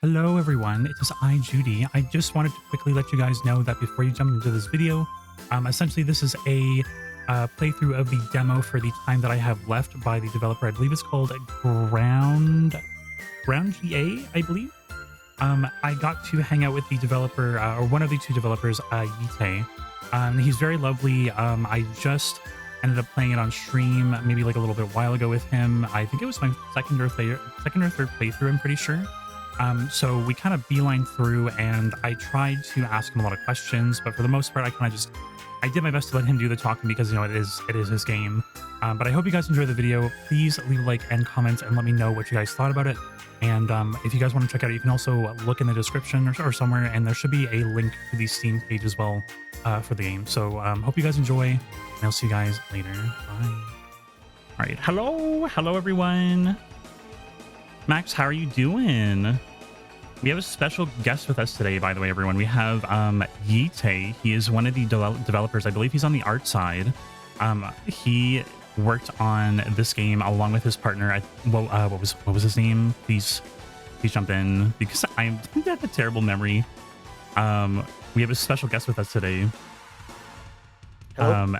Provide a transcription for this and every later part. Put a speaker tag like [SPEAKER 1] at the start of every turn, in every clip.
[SPEAKER 1] Hello everyone, it is I, Judi. I just wanted to quickly let you guys know that before you jump into this video, essentially this is a playthrough of the demo for the time that I have left by the developer. I believe it's called Ground GA, I believe. I got to hang out with the developer, or one of the two developers, Yite. He's very lovely. I just ended up playing it on stream maybe like a little bit while ago with him. I think it was my second or third playthrough, I'm pretty sure. So we kind of beeline through, and I tried to ask him a lot of questions, but for the most part, I did my best to let him do the talking because, you know, it is his game. But I hope you guys enjoy the video. Please leave a like and comment and let me know what you guys thought about it. And if you guys want to check it out, you can also look in the description or somewhere, and there should be a link to the Steam page as well for the game. So hope you guys enjoy, and I'll see you guys later. Bye. All right. Hello everyone. Max, how are you doing? We have a special guest with us today, by the way, everyone. We have Yite. He is one of the developers. I believe he's on the art side. He worked on this game along with his partner. What was his name? Please jump in, because I have a terrible memory. We have a special guest with us today.
[SPEAKER 2] Hello.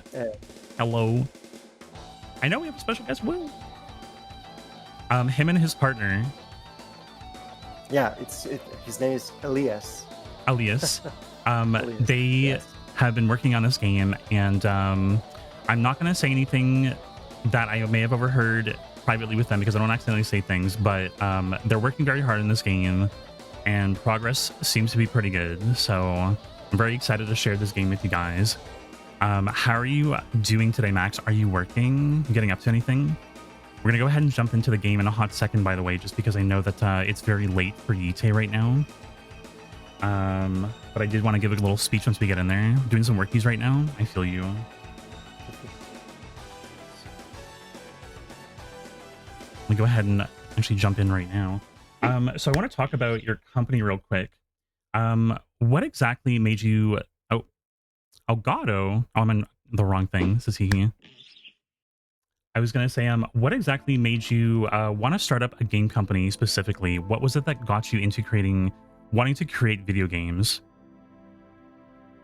[SPEAKER 1] Hello. I know we have a special guest. Will. Him and his partner.
[SPEAKER 2] Yeah, his name is Elias.
[SPEAKER 1] Elias.
[SPEAKER 2] Elias,
[SPEAKER 1] They
[SPEAKER 2] yes.
[SPEAKER 1] have been working on this game, and I'm not going to say anything that I may have overheard privately with them because I don't accidentally say things, but they're working very hard in this game, and progress seems to be pretty good. So I'm very excited to share this game with you guys. How are you doing today, Max? Are you working? You getting up to anything? We're going to go ahead and jump into the game in a hot second, by the way, just because I know that it's very late for Yite right now. But I did want to give a little speech once we get in there. Doing some workies right now. I feel you. Let me go ahead and actually jump in right now. So I want to talk about your company real quick. What exactly made you... Oh, Elgato? Oh, I'm in the wrong thing. This is he. I was going to say, what exactly made you want to start up a game company specifically? What was it that got you into wanting to create video games?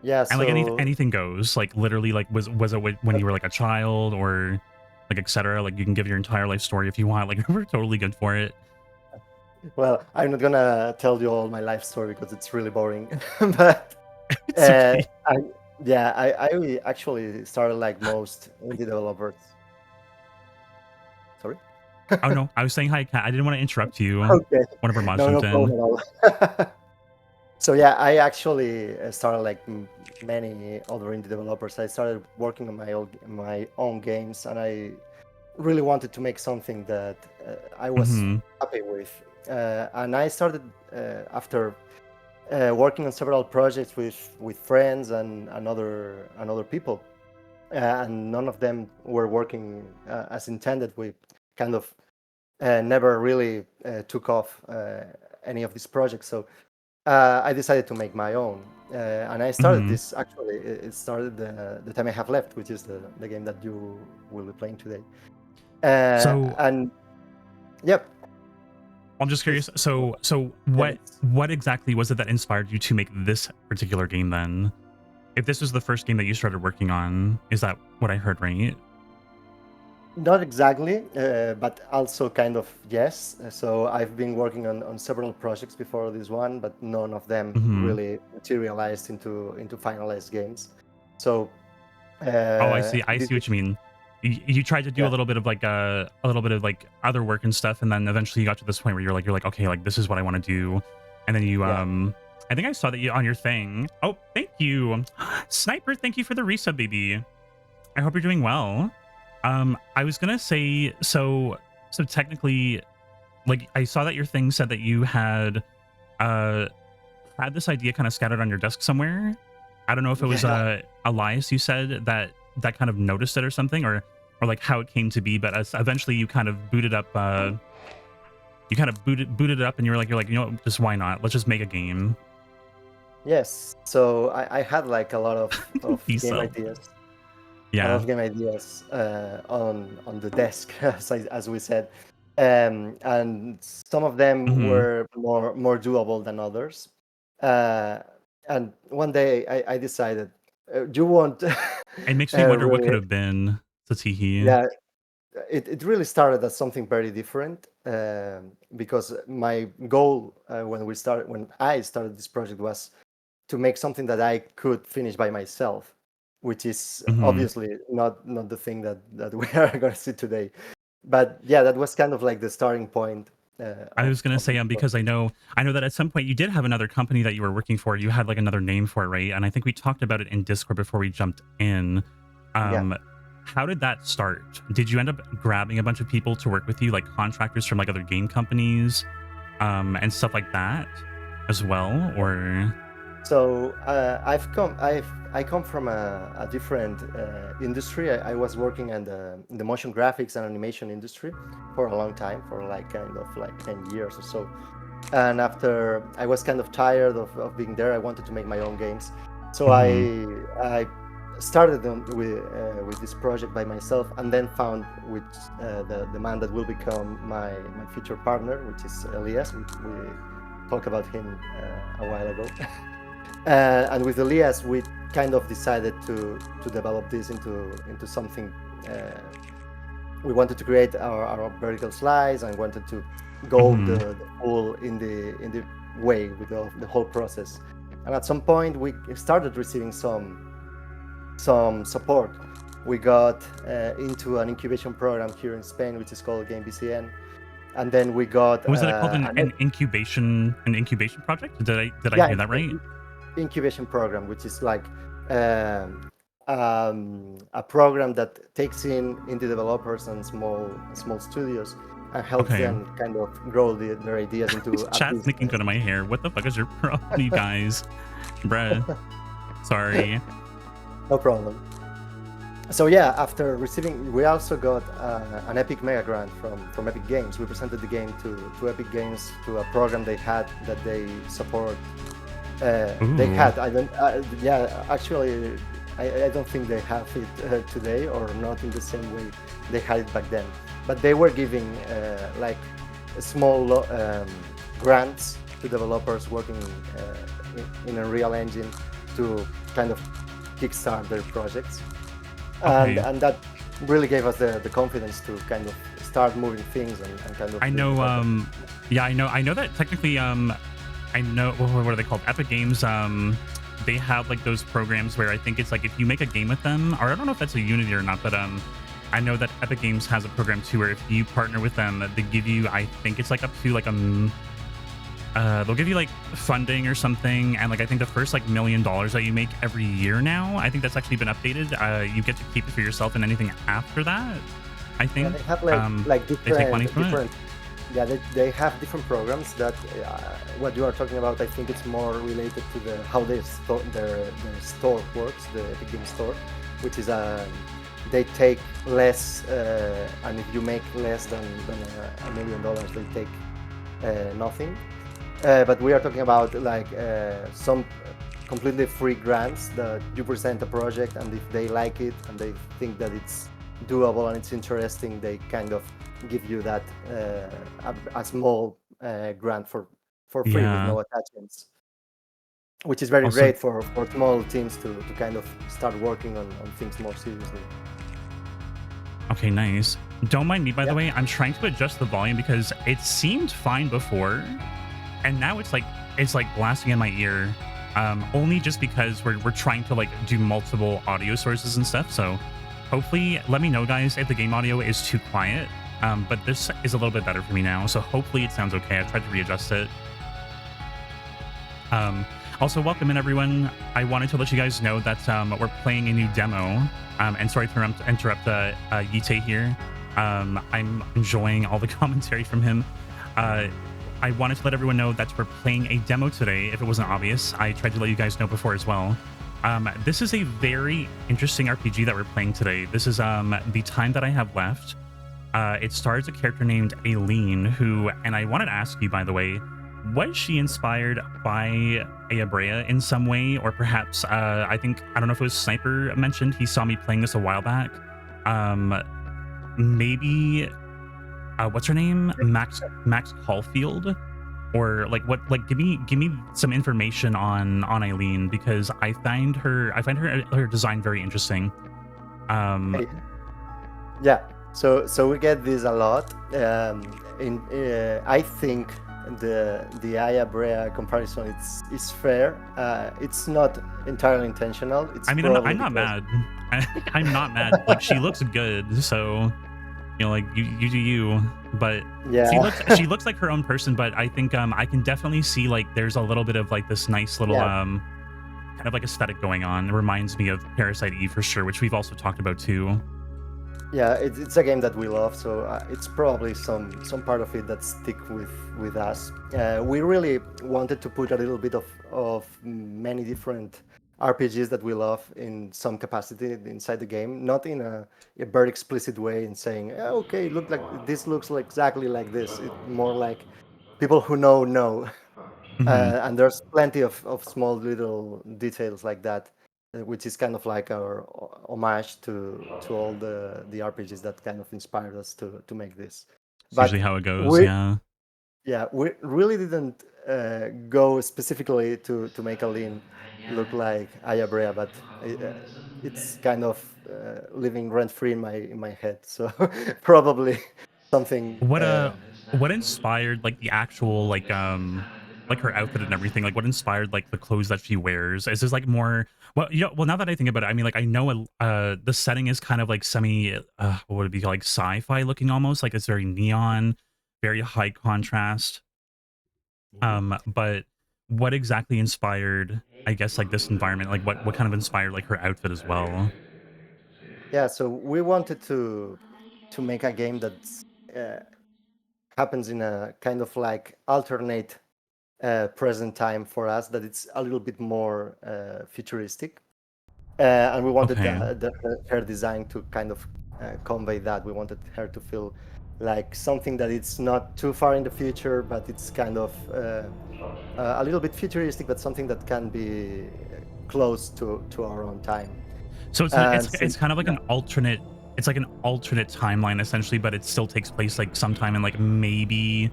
[SPEAKER 2] Yeah,
[SPEAKER 1] And like anything goes, like literally, like was it when you were like a child, or like etc. Like you can give your entire life story if you want. Like we're totally good for it.
[SPEAKER 2] well, I'm not gonna tell you all my life story because it's really boring. But
[SPEAKER 1] It's okay.
[SPEAKER 2] I actually started like most indie developers. Sorry.
[SPEAKER 1] Oh no, I was saying hi, Kat. I didn't want to interrupt you.
[SPEAKER 2] Okay.
[SPEAKER 1] One of our mods
[SPEAKER 2] No
[SPEAKER 1] jumped
[SPEAKER 2] problem at all. So yeah, I actually started like many other indie developers. I started working on my own games, and I really wanted to make something that I was happy with. And I started after working on several projects with friends and other people, and none of them were working as intended. We kind of never really took off any of these projects. So I decided to make my own, and I started this. Actually, it started the time I have left, which is the game that you will be playing today. And yep.
[SPEAKER 1] I'm just curious. So what exactly was it that inspired you to make this particular game then? If this was the first game that you started working on, is that what I heard, right?
[SPEAKER 2] Not exactly, but also kind of yes. So I've been working on several projects before this one, but none of them really materialized into finalized games. So
[SPEAKER 1] oh, I see what you mean. You tried to do a little bit of like other work and stuff, and then eventually you got to this point where you're like okay, like this is what I want to do, and then you I think I saw that you on your thing. Oh, thank you, Sniper. Thank you for the resub, baby. I hope you're doing well. I was gonna say, so technically, like I saw that your thing said that you had this idea kind of scattered on your desk somewhere. I don't know if it was Elias you said that kind of noticed it or something, or like how it came to be, but eventually you kind of booted up booted it up, and you're like, you know what, just why not? Let's just make a game.
[SPEAKER 2] Yes. So I had like a lot of game ideas.
[SPEAKER 1] Yeah.
[SPEAKER 2] A lot of game ideas on the desk, as we said. and some of them were more doable than others. And one day I decided, you won't
[SPEAKER 1] It makes me wonder what could
[SPEAKER 2] really,
[SPEAKER 1] have been Satihi.
[SPEAKER 2] yeah, it really started as something very different, because my goal, when I started this project, was to make something that I could finish by myself, which is obviously not the thing that we are going to see today. But yeah, that was kind of like the starting point.
[SPEAKER 1] I was gonna
[SPEAKER 2] Of
[SPEAKER 1] say
[SPEAKER 2] this
[SPEAKER 1] because I know that at some point you did have another company that you were working for. You had like another name for it, right? And I think we talked about it in Discord before we jumped in.
[SPEAKER 2] Yeah.
[SPEAKER 1] How did that start? Did you end up grabbing a bunch of people to work with you, like contractors from like other game companies, and stuff like that as well? Or
[SPEAKER 2] So I come from a different industry. I was working in the motion graphics and animation industry for a long time, for like kind of like 10 years or so. And after I was kind of tired of being there, I wanted to make my own games. So I started with this project by myself, and then found with the man that will become my future partner, which is Elias. We talked about him a while ago. And with Elias, we kind of decided to develop this into something. We wanted to create our vertical slice, and wanted to go the full in the way with the whole process. And at some point, we started receiving some support. We got into an incubation program here in Spain, which is called Game BCN. And then we got
[SPEAKER 1] was it called an incubation project? Did I hear that right?
[SPEAKER 2] Incubation program, which is like a program that takes in indie developers and small studios and helps them kind of grow their ideas into.
[SPEAKER 1] Chat's making fun of my hair. What the fuck is your problem, you guys? Bruh. Sorry.
[SPEAKER 2] No problem. So yeah, after receiving, we also got an Epic Mega Grant from Epic Games. We presented the game to Epic Games, to a program they had that they support. They had. I don't. Actually, I don't think they have it today, or not in the same way they had it back then. But they were giving like small grants to developers working in a real engine to kind of kickstart their projects, and that really gave us the confidence to kind of start moving things and kind of.
[SPEAKER 1] I know. I know that technically. I know, what are they called? Epic Games. They have like those programs where I think it's like if you make a game with them, or I don't know if that's a Unity or not, but I know that Epic Games has a program too where if you partner with them, they give you, I think it's like up to like they'll give you like funding or something, and like I think the first like $1 million that you make every year now, I think that's actually been updated. You get to keep it for yourself, and anything after that, I think
[SPEAKER 2] they have like different,
[SPEAKER 1] they take money from it.
[SPEAKER 2] Yeah, they have different programs that what you are talking about. I think it's more related to how their store works, the Epic Games Store, which is they take less, and if you make less than $1 million, they take nothing. But we are talking about like some completely free grants that you present a project, and if they like it and they think that it's doable and it's interesting, they kind of give you that a small grant for free with no attachments, which is very great for small teams to kind of start working on things more seriously.
[SPEAKER 1] Okay, nice. Don't mind me, by the way. I'm trying to adjust the volume because it seemed fine before, and now it's like blasting in my ear. Only just because we're trying to like do multiple audio sources and stuff. So hopefully, let me know, guys, if the game audio is too quiet. But this is a little bit better for me now, so hopefully it sounds okay. I've tried to readjust it. Also, welcome in, everyone. I wanted to let you guys know that we're playing a new demo. And sorry to interrupt Yite here. I'm enjoying all the commentary from him. I wanted to let everyone know that we're playing a demo today, if it wasn't obvious. I tried to let you guys know before as well. This is a very interesting RPG that we're playing today. This is The Time That I Have Left. It stars a character named Aileen, who, and I wanted to ask you, by the way, was she inspired by Ayabrea in some way? Or perhaps, I don't know if it was Sniper mentioned, he saw me playing this a while back. Maybe what's her name? Max Caulfield, or like what? Like give me some information on Eileen, because I find her design very interesting. Um,
[SPEAKER 2] Hey, yeah. So we get this a lot. I think the Aya Brea comparison is fair. It's not entirely intentional. It's
[SPEAKER 1] I mean,
[SPEAKER 2] probably
[SPEAKER 1] I'm not
[SPEAKER 2] because
[SPEAKER 1] mad. I'm not mad. Like, she looks good, so like you do you. But
[SPEAKER 2] yeah,
[SPEAKER 1] she looks like her own person. But I think I can definitely see like there's a little bit of like this nice little
[SPEAKER 2] yeah.
[SPEAKER 1] kind of like aesthetic going on. It reminds me of Parasite Eve for sure, which we've also talked about too.
[SPEAKER 2] Yeah, it's a game that we love, so it's probably some part of it that stick with us. We really wanted to put a little bit of many different RPGs that we love in some capacity inside the game, not in a very explicit way in saying, okay, looks like exactly like this. It more like people who know.
[SPEAKER 1] Hmm.
[SPEAKER 2] And there's plenty of small little details like that, which is kind of like our homage to all the RPGs that kind of inspired us to make this.
[SPEAKER 1] It's usually
[SPEAKER 2] But
[SPEAKER 1] how it goes.
[SPEAKER 2] we
[SPEAKER 1] Yeah.
[SPEAKER 2] yeah we really didn't go specifically to make Aline look like Aya Brea, but it's kind of living rent free in my head. So probably something.
[SPEAKER 1] What what inspired like the actual like her outfit and everything? Like what inspired like the clothes that she wears? Is this like more well, well now that I think about it, I mean like I know the setting is kind of like semi what would it be like sci-fi looking almost, like it's very neon, very high contrast.
[SPEAKER 2] Mhm.
[SPEAKER 1] But what exactly inspired, I guess, like this environment? Like what kind of inspired like her outfit as well?
[SPEAKER 2] Yeah, so we wanted to make a game that uh, happens in a kind of like alternate present time for us, that it's a little bit more futuristic, and we wanted
[SPEAKER 1] Okay.
[SPEAKER 2] her design to kind of convey that. We wanted her to feel like something that it's not too far in the future, but it's kind of a little bit futuristic, but something that can be close to our own time.
[SPEAKER 1] So
[SPEAKER 2] And
[SPEAKER 1] it's
[SPEAKER 2] since
[SPEAKER 1] kind of like
[SPEAKER 2] yeah,
[SPEAKER 1] an alternate, it's like an alternate timeline essentially, but it still takes place like sometime in like maybe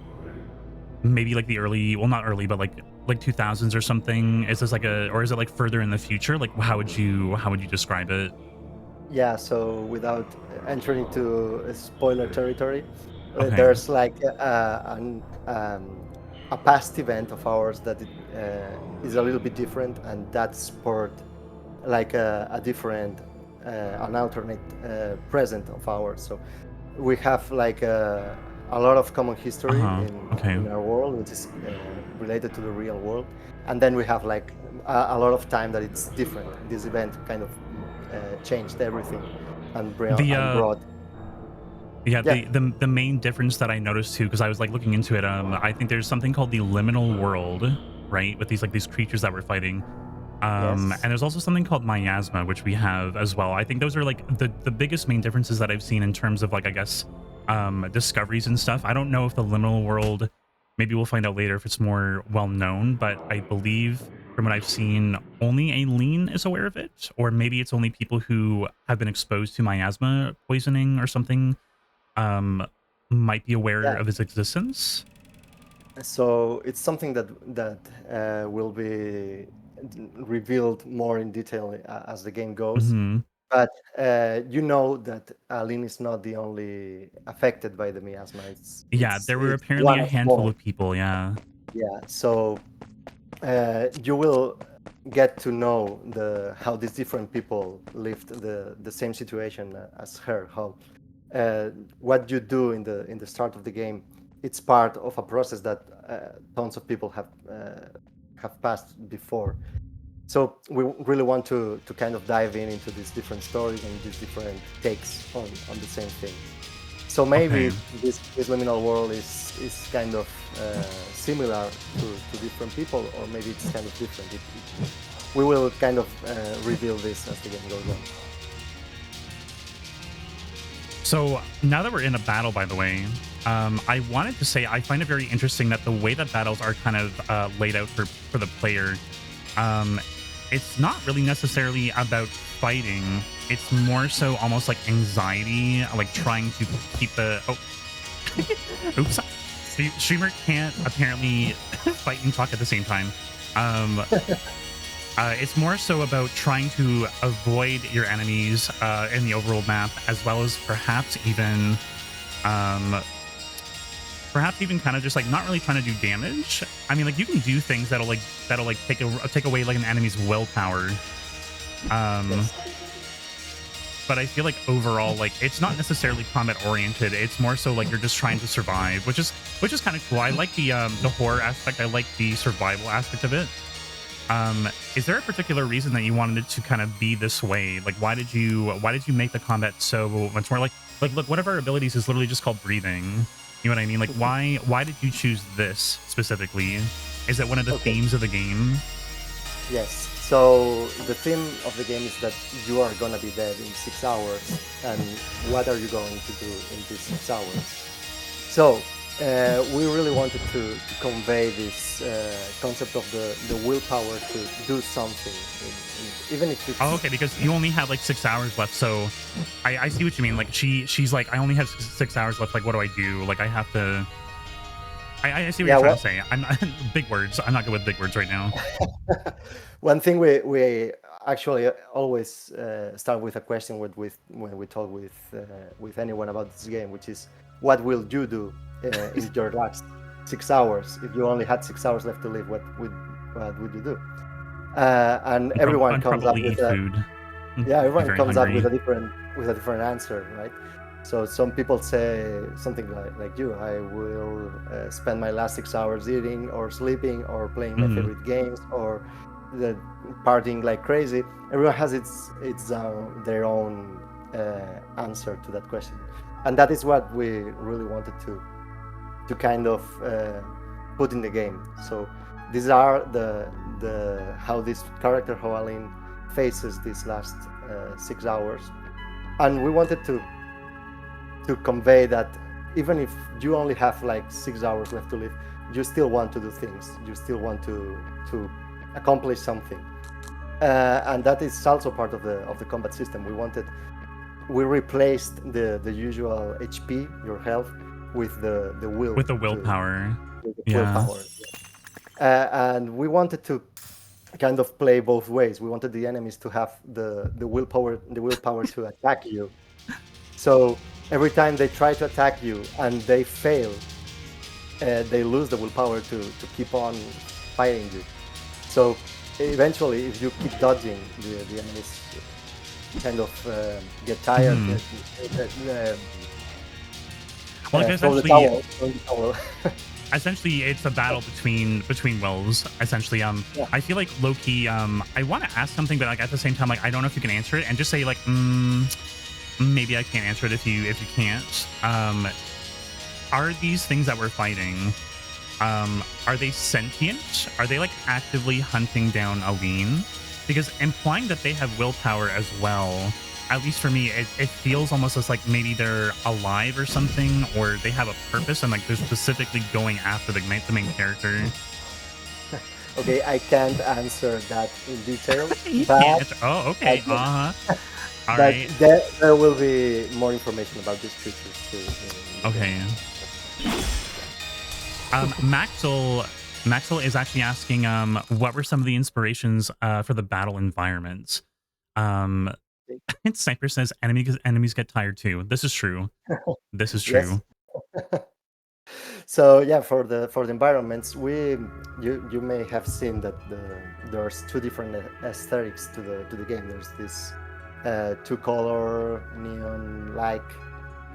[SPEAKER 1] like the early, well not early, but like 2000s or something. Is this like a, or is it like further in the future? Like how would you describe it?
[SPEAKER 2] yeah, so without entering into spoiler territory,
[SPEAKER 1] Okay.
[SPEAKER 2] there's like a past event of ours that is a little bit different, and that spurred like a different, an alternate present of ours. So we have like a lot of common history
[SPEAKER 1] Uh-huh. Okay.
[SPEAKER 2] in our world, which is related to the real world, and then we have like a lot of time that it's different. This event kind of changed everything
[SPEAKER 1] The
[SPEAKER 2] and brought
[SPEAKER 1] yeah,
[SPEAKER 2] yeah,
[SPEAKER 1] the main difference that I noticed too, because I was like looking into it, I think there's something called the liminal world, right? With these like these creatures that we're fighting.
[SPEAKER 2] yes,
[SPEAKER 1] And there's also something called miasma, which we have as well. I think those are like the biggest main differences that I've seen in terms of like I guess discoveries and stuff. I don't know if the liminal world, maybe we'll find out later if it's more well known, but I believe from what I've seen, only Aileen is aware of it, or maybe it's only people who have been exposed to miasma poisoning or something um might be aware
[SPEAKER 2] yeah.
[SPEAKER 1] of its existence.
[SPEAKER 2] So it's something that will be revealed more in detail as the game goes.
[SPEAKER 1] Hmm.
[SPEAKER 2] But you know that Aline is not the only affected by the miasma.
[SPEAKER 1] Yeah, there were
[SPEAKER 2] It's
[SPEAKER 1] apparently
[SPEAKER 2] one
[SPEAKER 1] a
[SPEAKER 2] of
[SPEAKER 1] handful
[SPEAKER 2] more.
[SPEAKER 1] of people. Yeah.
[SPEAKER 2] Yeah. So you will get to know how these different people lived the same situation as her. How what you do in the start of the game, it's part of a process that tons of people have passed before. So we really want to kind of dive into these different stories and these different takes on the same thing. So
[SPEAKER 1] Okay.
[SPEAKER 2] maybe this liminal world is kind of similar to different people, or maybe it's kind of different. We will kind of reveal this as the game goes on.
[SPEAKER 1] So now that we're in a battle, by the way, I wanted to say I find it very interesting that the way that battles are kind of laid out for the player, um, it's not really necessarily about fighting. It's more so almost like anxiety, like trying to keep the Oops. Streamer can't apparently fight and talk at the same time. It's more so about trying to avoid your enemies in the overworld map, as well as um, perhaps even kind of just like not really trying to do damage. I mean, like you can do things that'll take away like an enemy's willpower. But I feel like overall, like it's not necessarily combat oriented. It's more so like you're just trying to survive, which is kind of cool. I like the horror aspect. I like the survival aspect of it. Is there a particular reason that you wanted it to kind of be this way? Like, why did you make the combat so much more like look, one of our abilities is literally just called breathing. You know what I mean? Like, why did you choose this specifically? Is it one of the themes of the game?
[SPEAKER 2] Yes. So the theme of the game is that you are gonna be dead in 6 hours, and what are you going to do in these 6 hours? So we really wanted to convey this concept of the willpower to do something, even if it's...
[SPEAKER 1] Oh, okay, because you only have like 6 hours left. So I see what you mean. Like she's like, I only have 6 hours left. Like, what do I do? Like, I have to. I see what you're trying to say. I'm not, big words. I'm not good with big words right now.
[SPEAKER 2] One thing we actually always start with a question when we talk with anyone about this game, which is, what will you do in your last 6 hours? If you only had 6 hours left to live, what would you do? And everyone comes up with
[SPEAKER 1] food.
[SPEAKER 2] everyone comes up with a different answer, right? So some people say something like you, I will spend my last 6 hours eating or sleeping or playing my favorite games or partying like crazy. Everyone has their own answer to that question, and that is what we really wanted to kind of put in the game. So these are the how this character Hoalin faces these last 6 hours, and we wanted to convey that even if you only have like 6 hours left to live, you still want to do things. You still want to accomplish something, and that is also part of the combat system. We replaced the usual HP, your health, with the will.
[SPEAKER 1] With the willpower.
[SPEAKER 2] Willpower. And we wanted to kind of play both ways. We wanted the enemies to have the willpower to attack you. So every time they try to attack you and they fail, they lose the willpower to keep on fighting you. So eventually, if you keep dodging, the enemies kind of get tired.
[SPEAKER 1] Essentially, it's a battle between wills. Essentially, I feel like low-key, I want to ask something, but like at the same time, like I don't know if you can answer it, and just say like, maybe I can't answer it if you can't. Are these things that we're fighting, are they sentient? Are they like actively hunting down Aline? Because implying that they have willpower as well, at least for me, it feels almost as like maybe they're alive or something, or they have a purpose and like they're specifically going after the main character.
[SPEAKER 2] Okay, I can't answer that in detail.
[SPEAKER 1] Oh, okay. All right.
[SPEAKER 2] There will be more information about these creatures too.
[SPEAKER 1] Okay. Maxwell is actually asking, what were some of the inspirations for the battle environments? Sniper says enemies get tired too. This is true. This is true.
[SPEAKER 2] So yeah, for the environments, you may have seen that there's two different aesthetics to the game. There's this 2-color neon-like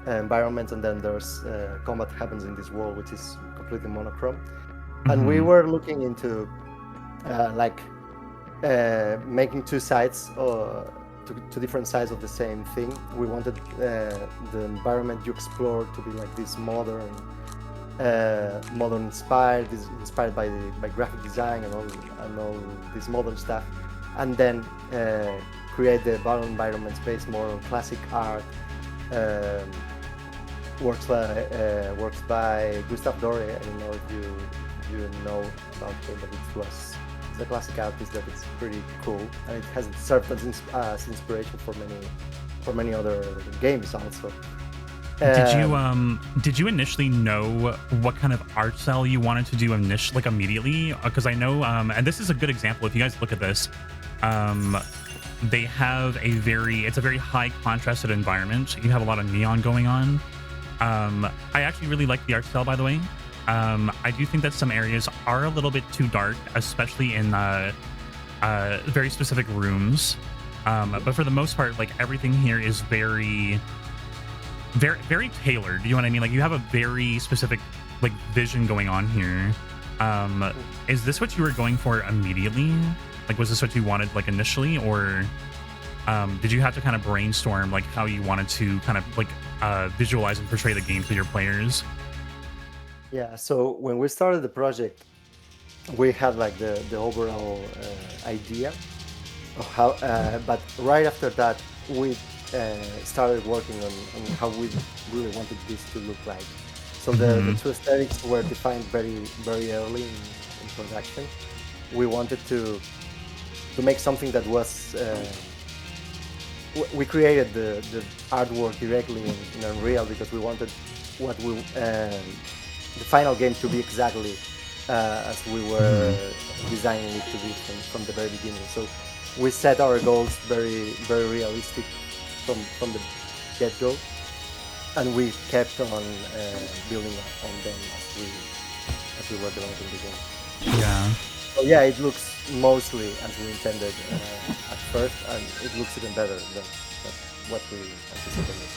[SPEAKER 2] environment, and then there's combat happens in this world, which is completely monochrome. And we were looking into making two sides, two different sides of the same thing. We wanted the environment you explore to be like this modern inspired by graphic design and all this modern stuff, and then create the battle environments based more on classic art. Works by Gustav Dore. I don't know if you know about him, but it's a classic artist that is pretty cool, and it has served as inspiration for many other games also.
[SPEAKER 1] Did you initially know what kind of art style you wanted to do initially, like immediately? Because I know, and this is a good example. If you guys look at this, they have it's a very high contrasted environment. You have a lot of neon going on. I actually really like the art style, by the way. I do think that some areas are a little bit too dark, especially in very specific rooms. But for the most part, like everything here is very tailored. You know what I mean? Like you have a very specific like vision going on here. Is this what you were going for immediately? Like, was this what you wanted like initially, or did you have to kind of brainstorm like how you wanted to kind of like visualize and portray the game to your players?
[SPEAKER 2] Yeah, so when we started the project, we had like the overall idea of how, but right after that, we started working on how we really wanted this to look like. So the two aesthetics were defined very early in production. We wanted to make something that was. We created the artwork directly in Unreal because we wanted the final game to be exactly as we were designing it to be from the very beginning. So we set our goals very realistic from the get-go, and we kept on building on them as we were developing the game.
[SPEAKER 1] Yeah.
[SPEAKER 2] So yeah, it looks mostly as we intended at first, and it looks even better than what we anticipated.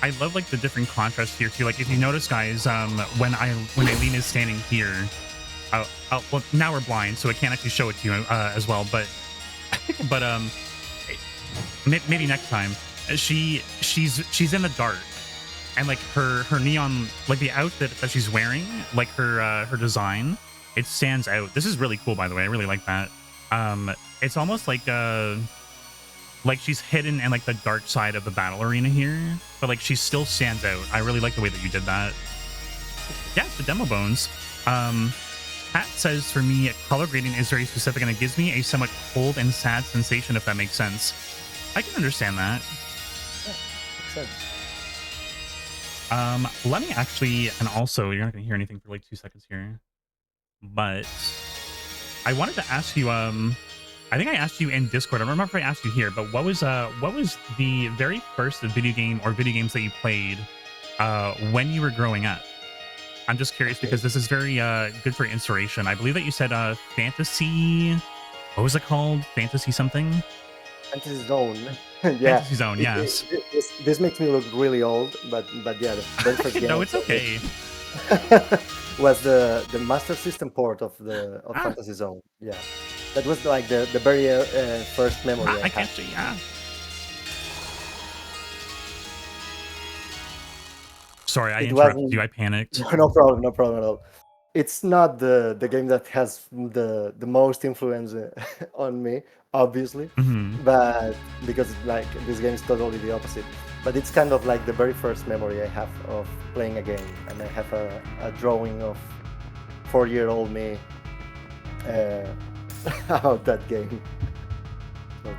[SPEAKER 1] I love like the different contrasts here too. Like if you notice, guys, when Aileen is standing here, well now we're blind, so I can't actually show it to you as well. But maybe next time. She's in the dark, and like her neon, like the outfit that she's wearing, like her design, it stands out. This is really cool, by the way. I really like that. It's almost like she's hidden in like the dark side of the battle arena here, but like she still stands out. I really like the way that you did that. Yeah, the demo bones. Pat says for me, color grading is very specific and it gives me a somewhat cold and sad sensation, if that makes sense. I can understand that.
[SPEAKER 2] Yeah, makes sense.
[SPEAKER 1] Let me actually, and also you're not gonna hear anything for like 2 seconds here, but I wanted to ask you, I think I asked you in Discord. I don't remember if I asked you here, but what was the very first video game or video games that you played when you were growing up? I'm just curious because this is very good for inspiration. I believe that you said fantasy. What was it called? Fantasy something?
[SPEAKER 2] Fantasy Zone. Yeah.
[SPEAKER 1] Fantasy Zone. Yes.
[SPEAKER 2] This makes me look really old, but yeah, the very first game.
[SPEAKER 1] No, it's okay.
[SPEAKER 2] Was the Master System port of Fantasy Zone. Yeah, that was like the very first memory I
[SPEAKER 1] can't see. Yeah. Sorry, I interrupted you. I panicked.
[SPEAKER 2] No problem at all. It's not the game that has the most influence on me, obviously, but because like this game is totally the opposite. But it's kind of like the very first memory I have of playing a game, and I have a drawing of 4-year-old me about that game. So.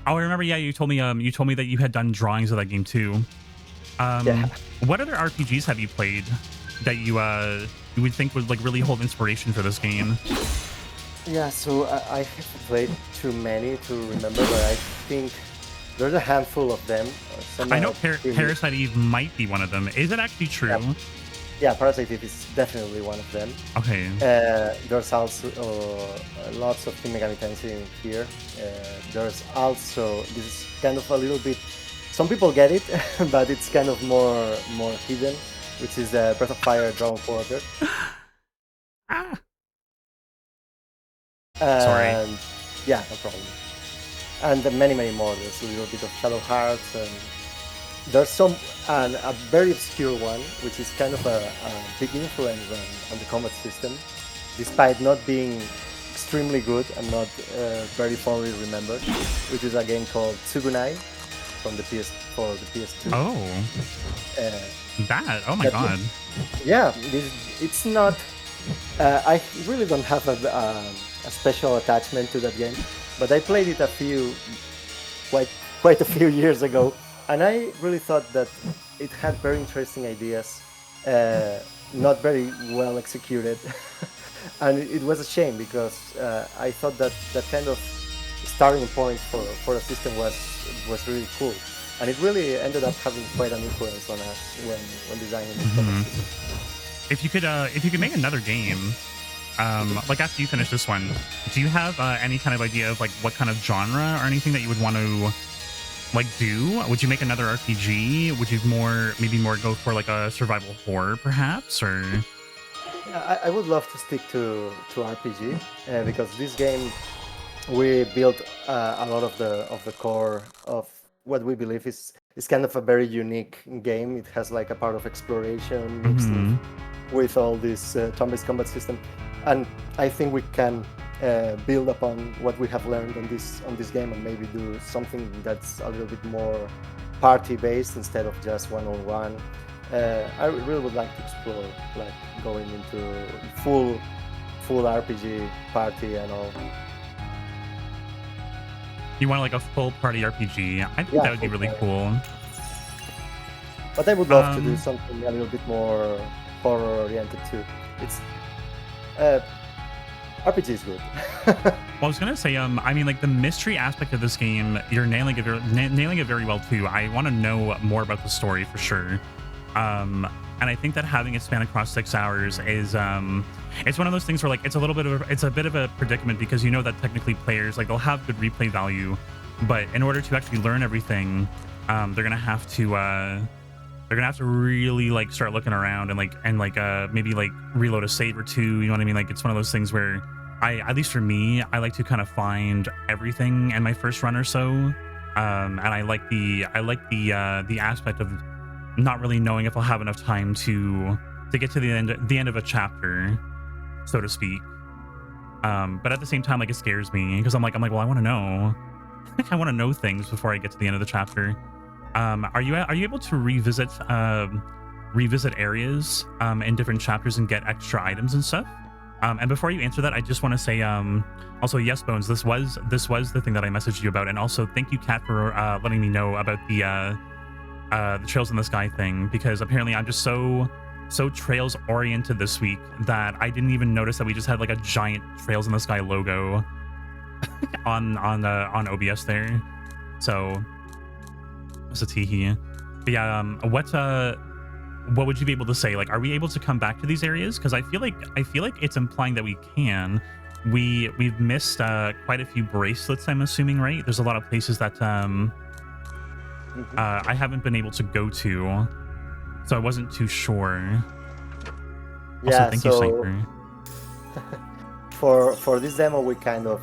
[SPEAKER 1] Oh, I remember. Yeah, you told me that you had done drawings of that game too.
[SPEAKER 2] Yeah.
[SPEAKER 1] What other RPGs have you played that you would think would like really hold inspiration for this game?
[SPEAKER 2] Yeah, so I haven't played too many to remember, but I think there's a handful of them.
[SPEAKER 1] I know Parasite Eve might be one of them. Is it actually true?
[SPEAKER 2] Yeah, Parasite Eve is definitely one of them.
[SPEAKER 1] Okay.
[SPEAKER 2] There's also lots of Shin Megami Tensei in here. There's also, this is kind of a little bit, some people get it, but it's kind of more hidden, which is the Breath of Fire Dragon Quarter.
[SPEAKER 1] Sorry.
[SPEAKER 2] Yeah, no problem. And many more. There's a little bit of Shadow Hearts, and there's a very obscure one, which is kind of a big influence on the combat system, despite not being extremely good and not very fondly remembered, which is a game called Judionine from the PS4, the PS2.
[SPEAKER 1] Oh. Oh my god.
[SPEAKER 2] Yeah, it's not. I really don't have a special attachment to that game, but I played it quite a few years ago, and I really thought that it had very interesting ideas, not very well executed, and it was a shame because I thought that that kind of starting point for a system was really cool, and it really ended up having quite an influence on us when designing this combat system.
[SPEAKER 1] If you could make another game, like after you finish this one, do you have any kind of idea of like what kind of genre or anything that you would want to like do? Would you make another RPG? Would you maybe more go for like a survival horror perhaps, or?
[SPEAKER 2] Yeah, I would love to stick to RPG because this game we built a lot of the core of what we believe is kind of a very unique game. It has like a part of exploration mixed with all this turn-based combat system, and I think we can build upon what we have learned on this game and maybe do something that's a little bit more party-based instead of just one-on-one. I really would like to explore like going into full RPG party and all.
[SPEAKER 1] You want like a full party RPG? I think that would be really cool.
[SPEAKER 2] But I would love to do something a little bit more horror oriented too. It's RPG is good.
[SPEAKER 1] Well, I was gonna say, I mean, like the mystery aspect of this game, you're nailing it very well too. I want to know more about the story for sure. And I think that having it span across 6 hours is it's one of those things where like it's a bit of a predicament, because you know that technically players like they'll have good replay value, but in order to actually learn everything, they're gonna have to really like start looking around and maybe like reload a save or two. You know what I mean? Like it's one of those things where at least for me, I like to kind of find everything in my first run or so. And I like the aspect of not really knowing if I'll have enough time to get to the end of a chapter, so to speak. But at the same time, like it scares me because I'm like, well, I want to know. I want to know things before I get to the end of the chapter. Are you able to revisit areas in different chapters and get extra items and stuff? And before you answer that, I just want to say also, yes, Bones, this was the thing that I messaged you about, and also thank you, Kat, for letting me know about the Trails in the Sky thing, because apparently I'm just so Trails oriented this week that I didn't even notice that we just had like a giant Trails in the Sky logo on OBS there. So it's a teehee. But yeah, what would you be able to say? Like, are we able to come back to these areas? Because I feel like it's implying that we can. We've missed quite a few bracelets, I'm assuming, right? There's a lot of places that I haven't been able to go to, so I wasn't too sure.
[SPEAKER 2] Yeah,
[SPEAKER 1] also, thank you, Sniper.
[SPEAKER 2] For this demo, we kind of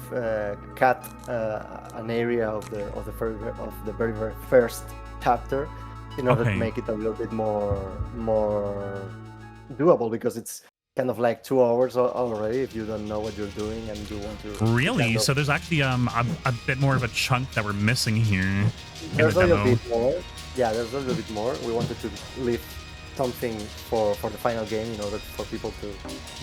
[SPEAKER 2] cut an area of the very first chapter in order to make it a little bit more doable, because it's kind of like 2 hours already if you don't know what you're doing and you want to
[SPEAKER 1] really
[SPEAKER 2] kind of...
[SPEAKER 1] So there's actually a bit more of a chunk that we're missing here.
[SPEAKER 2] There's a little bit more. Yeah, there's a little bit more. We wanted to leave something for the final game in order for people to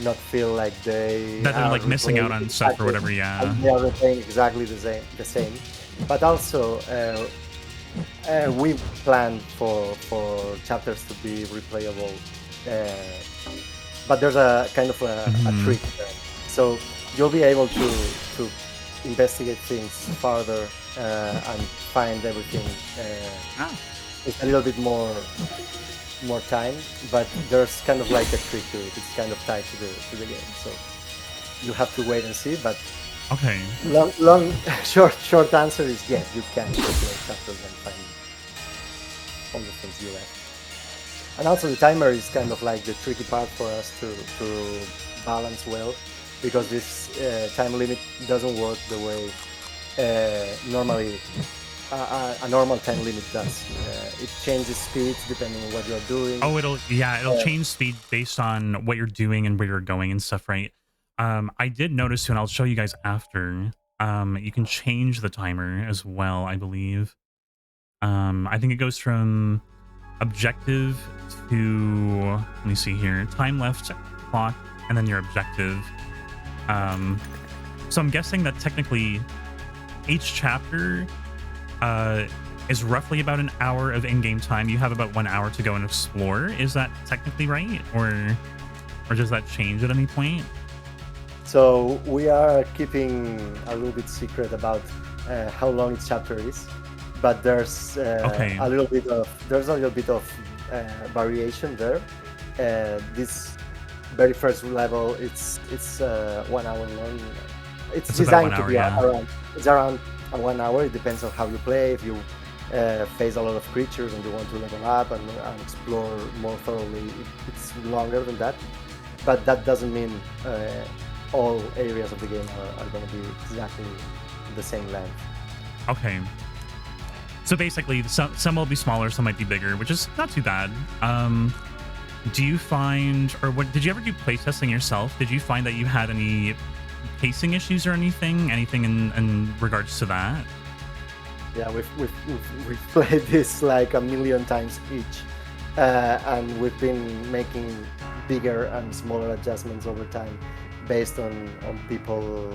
[SPEAKER 2] not feel like they're
[SPEAKER 1] like missing out on stuff or whatever. Yeah,
[SPEAKER 2] they are replaying exactly the same. But also we planned for chapters to be replayable, but there's a kind of a trick there. So you'll be able to investigate things farther and find everything. It's a little bit more time, but there's kind of like a trick to it. It's kind of tied to the game, so you have to wait and see. But short answer is yes, you can play chapters and find all the things you left. And also the timer is kind of like the tricky part for us to balance well, because this time limit doesn't work the way normally a normal time limit does. It changes speeds depending on what you're doing.
[SPEAKER 1] Oh, it'll change speed based on what you're doing and where you're going and stuff, right? I did notice too, and I'll show you guys after. You can change the timer as well, I believe. I think it goes from objective to, let me see here, time left, clock, and then your objective. So I'm guessing that technically each chapter is roughly about an hour of in-game time. You have about 1 hour to go and explore. Is that technically right, or does that change at any point?
[SPEAKER 2] So we are keeping a little bit secret about how long each chapter is, but there's
[SPEAKER 1] Okay.
[SPEAKER 2] a little bit of variation there. This very first level, it's 1 hour long. It's
[SPEAKER 1] It's about 1
[SPEAKER 2] designed to
[SPEAKER 1] hour,
[SPEAKER 2] be
[SPEAKER 1] yeah.
[SPEAKER 2] around 1 hour. It depends on how you play. If you face a lot of creatures and you want to level up and explore more thoroughly, it's longer than that. But that doesn't mean all areas of the game are going to be exactly the same length.
[SPEAKER 1] Okay. So basically, some will be smaller, some might be bigger, which is not too bad. Do you find, or what did you ever do playtesting yourself? Did you find that you had any pacing issues or anything in regards to that?
[SPEAKER 2] Yeah, we've played this like a million times each, and we've been making bigger and smaller adjustments over time based on people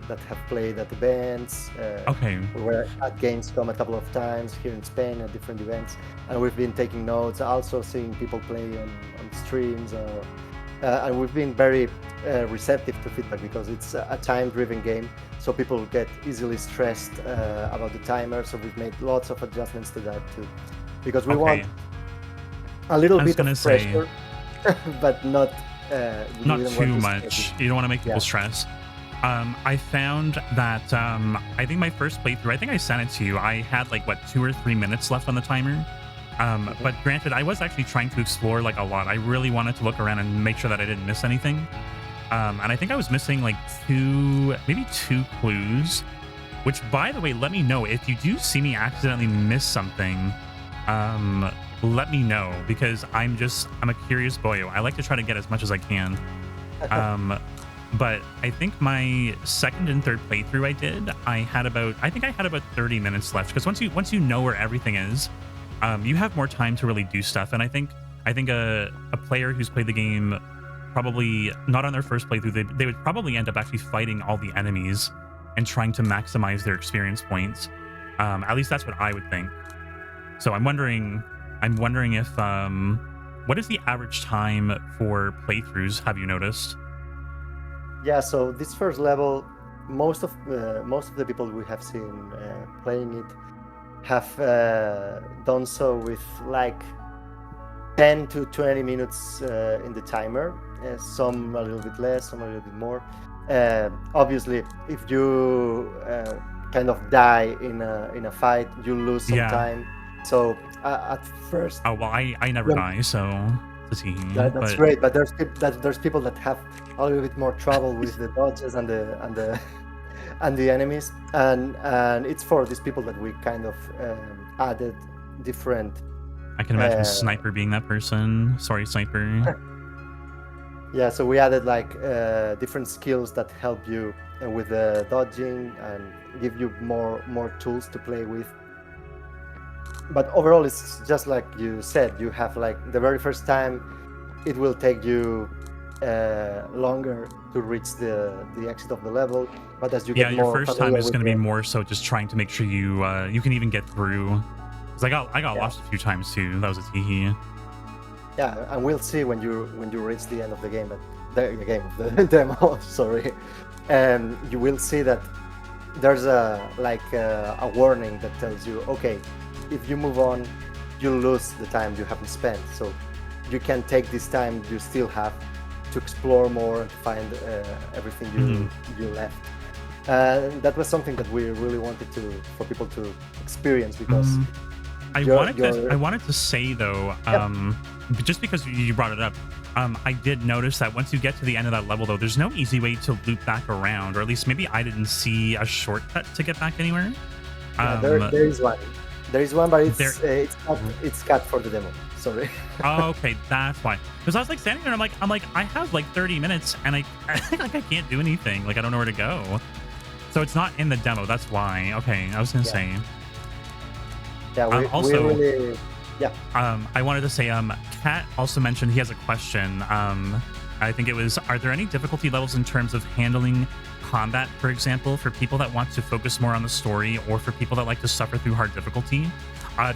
[SPEAKER 2] that have played at events.
[SPEAKER 1] Okay.
[SPEAKER 2] We were at Gamescom a couple of times here in Spain at different events, and we've been taking notes, also seeing people play on streams, and we've been very receptive to feedback because it's a time-driven game, so people get easily stressed about the timer. So we've made lots of adjustments to that too, because we want a little bit of pressure, but not
[SPEAKER 1] too much. You don't want to make people stress. I found that I think my first playthrough, I think I sent it to you, I had like 2 or 3 minutes left on the timer. But granted, I was actually trying to explore like a lot. I really wanted to look around and make sure that I didn't miss anything. And I think I was missing like maybe two clues, which, by the way, let me know if you do see me accidentally miss something. Let me know, because I'm a curious boyo. I like to try to get as much as I can. But I think my second and third playthrough I had about 30 minutes left, because once you know where everything is, you have more time to really do stuff. And I think a player who's played the game probably not on their first playthrough, they would probably end up actually fighting all the enemies and trying to maximize their experience points. At least that's what I would think. So I'm wondering if what is the average time for playthroughs, have you noticed?
[SPEAKER 2] Yeah, so this first level, most of the people we have seen playing it have done so with like 10 to 20 minutes in the timer. Some a little bit less, some a little bit more. Obviously, if you kind of die in a fight, you lose some time. So at first,
[SPEAKER 1] well, I never die, so
[SPEAKER 2] that's great. But there's people that have a little bit more trouble with the dodges and the enemies, and it's for these people that we kind of added different.
[SPEAKER 1] I can imagine Sniper being that person. Sorry, Sniper.
[SPEAKER 2] Yeah, so we added like different skills that help you with the dodging and give you more tools to play with. But overall, it's just like you said. You have like the very first time, it will take you longer to reach the exit of the level. But as you get more,
[SPEAKER 1] your first time is going to be more so just trying to make sure you can even get through. Because I got lost a few times too. That was a teehee.
[SPEAKER 2] Yeah, and we'll see when you reach the end of the game, but the demo. Sorry, and you will see that there's a warning that tells you, okay, if you move on, you lose the time you haven't spent. So you can take this time you still have to explore more and find everything you left. That was something that we really wanted for people to experience, because
[SPEAKER 1] I wanted to say though, just because you brought it up, I did notice that once you get to the end of that level though, there's no easy way to loop back around, or at least maybe I didn't see a shortcut to get back anywhere.
[SPEAKER 2] There is one. There is one, but it's cut for the demo. Sorry.
[SPEAKER 1] Oh, okay, that's why. Because I was like standing there, and I'm like, I have like 30 minutes, and I can't do anything. Like I don't know where to go. So it's not in the demo. That's why. Okay, I was gonna say.
[SPEAKER 2] Yeah.
[SPEAKER 1] I wanted to say, Kat also mentioned he has a question. I think it was, are there any difficulty levels in terms of handling combat, for example, for people that want to focus more on the story, or for people that like to suffer through hard difficulty,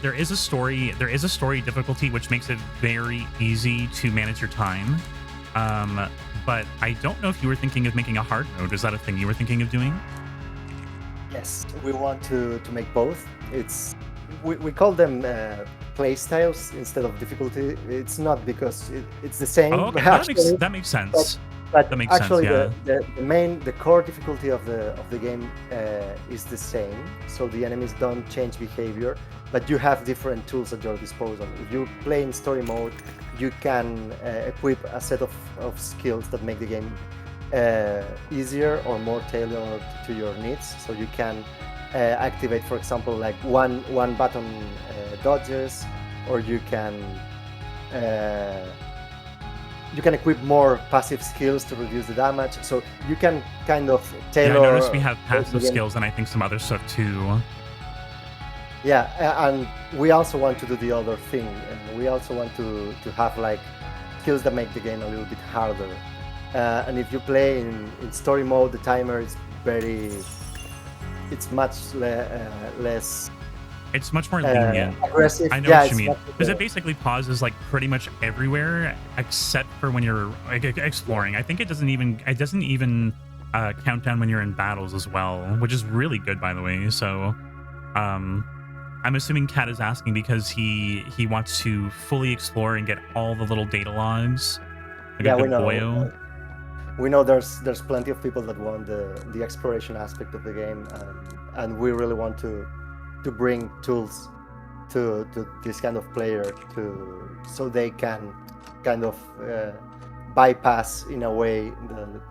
[SPEAKER 1] there is a story difficulty which makes it very easy to manage your time. But I don't know if you were thinking of making a hard mode. Is that a thing you were thinking of doing?
[SPEAKER 2] Yes, we want to make both. We call them play styles instead of difficulty. It's not because it's the same.
[SPEAKER 1] Oh, okay. That makes sense.
[SPEAKER 2] But
[SPEAKER 1] that makes
[SPEAKER 2] actually,
[SPEAKER 1] sense, yeah.
[SPEAKER 2] the core difficulty of the game is the same. So the enemies don't change behavior, but you have different tools at your disposal. If you play in story mode, you can equip a set of skills that make the game easier or more tailored to your needs. So you can activate, for example, like one button dodges, or you can equip more passive skills to reduce the damage. So you can kind of tailor.
[SPEAKER 1] Yeah, I noticed we have passive skills and I think some other stuff too.
[SPEAKER 2] Yeah, and we also want to do the other thing, and we also want to have like skills that make the game a little bit harder. And if you play in story mode, the timer is it's much less.
[SPEAKER 1] It's much more lenient.
[SPEAKER 2] Aggressive.
[SPEAKER 1] I know what you mean. Because it basically pauses like pretty much everywhere except for when you're like exploring. I think it doesn't even count down when you're in battles as well, which is really good, by the way. So, I'm assuming Kat is asking because he wants to fully explore and get all the little data logs. Like
[SPEAKER 2] yeah,
[SPEAKER 1] a good
[SPEAKER 2] we know.
[SPEAKER 1] boyo.
[SPEAKER 2] We know there's plenty of people that want the exploration aspect of the game, and we really want to bring tools to this kind of player so they can kind of bypass in a way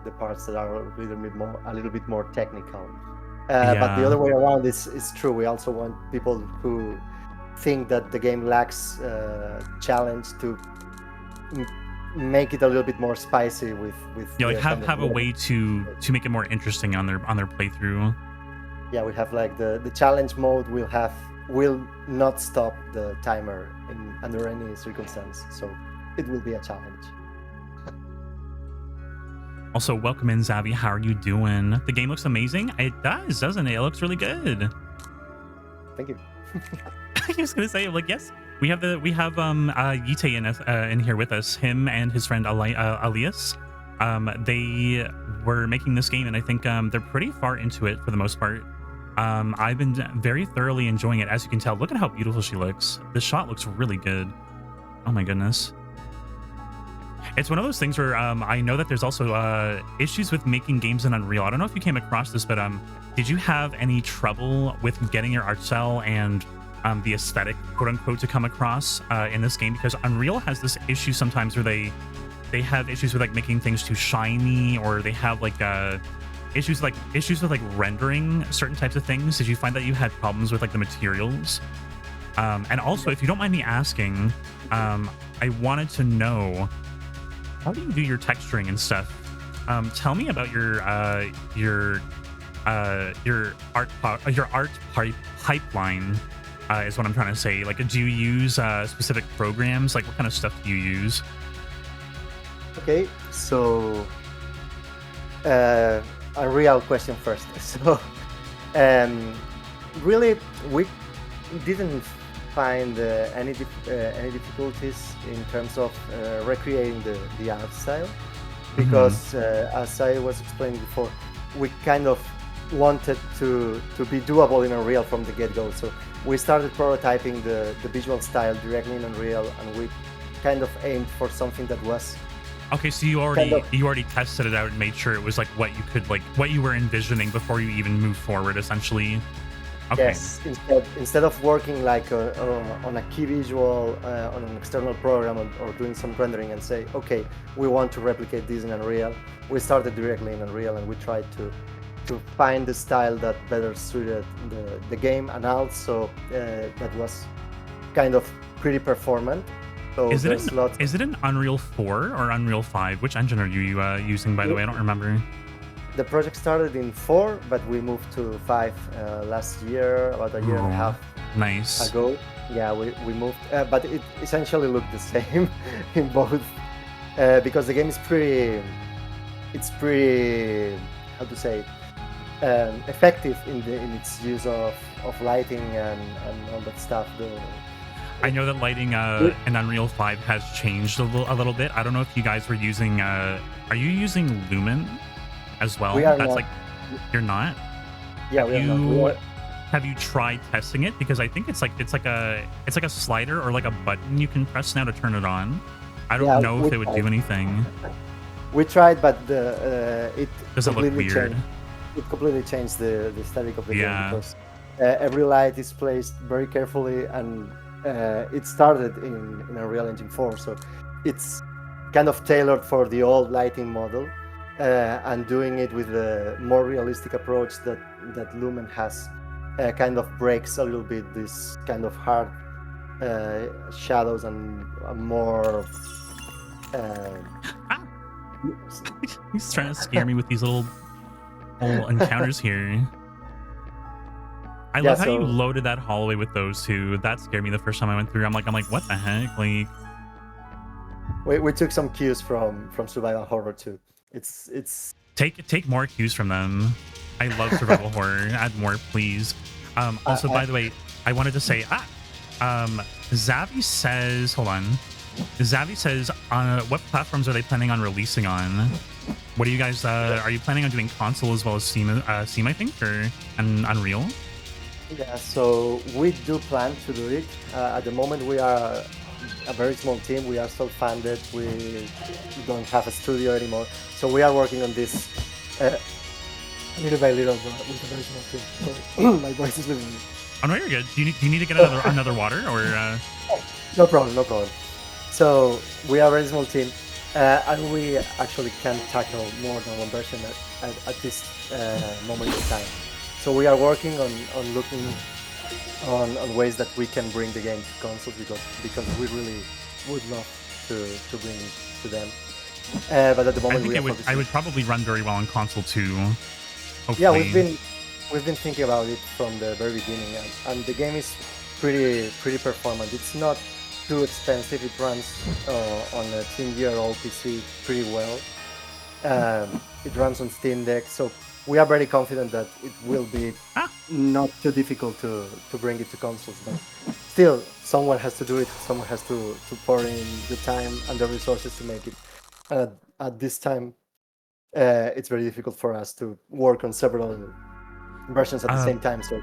[SPEAKER 2] the parts that are a little bit more technical. But the other way around is true. We also want people who think that the game lacks challenge to make it a little bit more spicy with
[SPEAKER 1] like have a way to make it more interesting on their playthrough.
[SPEAKER 2] Yeah, we have like the challenge mode will not stop the timer under any circumstance, so it will be a challenge.
[SPEAKER 1] Also, welcome in, Zavi. How are you doing? The game looks amazing. It does, doesn't it? It looks really good.
[SPEAKER 2] Thank you.
[SPEAKER 1] I was gonna say, like, yes, we have Yite in here with us. Him and his friend Elias. They were making this game, and I think they're pretty far into it for the most part. I've been very thoroughly enjoying it. As you can tell, look at how beautiful she looks. The shot looks really good. Oh my goodness. It's one of those things where I know that there's also issues with making games in Unreal. I don't know if you came across this, but did you have any trouble with getting your art style and the aesthetic, quote unquote, to come across in this game? Because Unreal has this issue sometimes where they have issues with like making things too shiny, or they have like issues with like rendering certain types of things. Did you find that you had problems with like the materials? And also, if you don't mind me asking, I wanted to know, how do you do your texturing and stuff? Tell me about your art pipeline. Is what I'm trying to say. Like, do you use specific programs? Like, what kind of stuff do you use?
[SPEAKER 2] Okay, so a real question first. So, really, we didn't find any difficulties in terms of recreating the art style, because as I was explaining before, we kind of wanted to be doable in Unreal from the get-go. So we started prototyping the visual style directly in Unreal, and we kind of aimed for something that was
[SPEAKER 1] okay. So you already tested it out and made sure it was like what you were envisioning before you even moved forward, essentially. Okay.
[SPEAKER 2] Yes, instead of working like on a key visual on an external program or doing some rendering and say, okay, we want to replicate this in Unreal, we started directly in Unreal, and we tried to find the style that better suited the game, and also that was kind of pretty performant. So
[SPEAKER 1] is it an Unreal 4 or Unreal 5? Which engine are you using, by the way? I don't remember.
[SPEAKER 2] The project started in 4, but we moved to 5 last year, about a year and a half ago. Yeah, we moved, but it essentially looked the same in both, because the game is pretty how to say, effective in its use of lighting and all that stuff.
[SPEAKER 1] I know that lighting in Unreal 5 has changed a little bit. I don't know if you guys were using. Are you using Lumen as well?
[SPEAKER 2] We are
[SPEAKER 1] That's
[SPEAKER 2] not.
[SPEAKER 1] like you're not.
[SPEAKER 2] Yeah, we are not.
[SPEAKER 1] Have you tried testing it? Because I think it's like a slider or like a button you can press now to turn it on. I don't know if it would do anything.
[SPEAKER 2] We tried, but it
[SPEAKER 1] Does it look weird?
[SPEAKER 2] It completely changed the aesthetic of the game because every light is placed very carefully, and it started in Unreal Engine 4, so it's kind of tailored for the old lighting model, and doing it with a more realistic approach that Lumen has kind of breaks a little bit this kind of hard shadows and more.
[SPEAKER 1] He's trying to scare me with these little encounters here. I love how you loaded that hallway with those two. That scared me the first time I went through. I'm like, what the heck? Like,
[SPEAKER 2] we took some cues from survival horror too. It's
[SPEAKER 1] take more cues from them. I love survival horror. Add more, please. Also, by the way, I wanted to say, Zavi says, hold on. Zavi says, what platforms are they planning on releasing on? What do you guys, are you planning on doing console as well as Steam, I think, or Unreal?
[SPEAKER 2] Yeah, so we do plan to do it. At the moment, we are a very small team. We are self-funded. We don't have a studio anymore. So we are working on this little by little with a very small team. So my voice is leaving me.
[SPEAKER 1] Oh, no, you're good. Do you need to get another water, or?
[SPEAKER 2] No problem. So we are a very small team, and we actually can tackle more than one version at this moment in time. So we are working on looking on ways that we can bring the game to consoles because we really would love to bring it to them. But at the moment,
[SPEAKER 1] I would probably run very well on console too. Hopefully.
[SPEAKER 2] Yeah, we've been thinking about it from the very beginning, and the game is pretty performant. It's not too expensive. It runs on a 10-year-old PC pretty well. It runs on Steam Deck, so we are very confident that it will be not too difficult to bring it to consoles. But still, someone has to do it. Someone has to pour in the time and the resources to make it. At this time, it's very difficult for us to work on several versions at the same time. So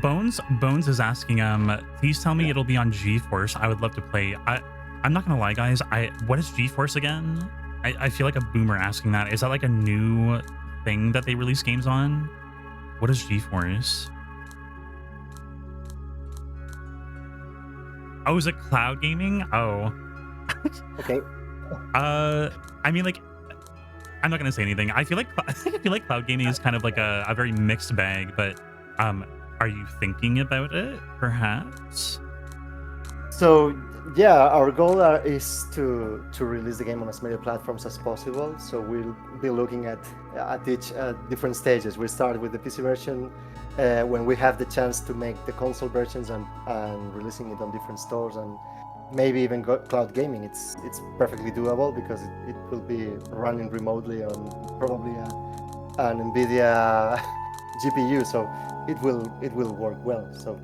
[SPEAKER 1] Bones is asking, please tell me it'll be on GeForce. I would love to play. I'm not gonna lie, guys. What is GeForce again? I feel like a boomer asking that. Is that like a new thing that they release games on? What is GeForce? Oh, is it cloud gaming? Oh.
[SPEAKER 2] Okay.
[SPEAKER 1] I mean, like, I'm not gonna say anything. I feel like cloud gaming is kind of like a very mixed bag, but are you thinking about it, perhaps?
[SPEAKER 2] So yeah, our goal is to release the game on as many platforms as possible. So we'll be looking at each different stages. We start with the PC version when we have the chance to make the console versions and releasing it on different stores and maybe even cloud gaming. It's perfectly doable because it will be running remotely on probably an NVIDIA GPU. So it will work well. So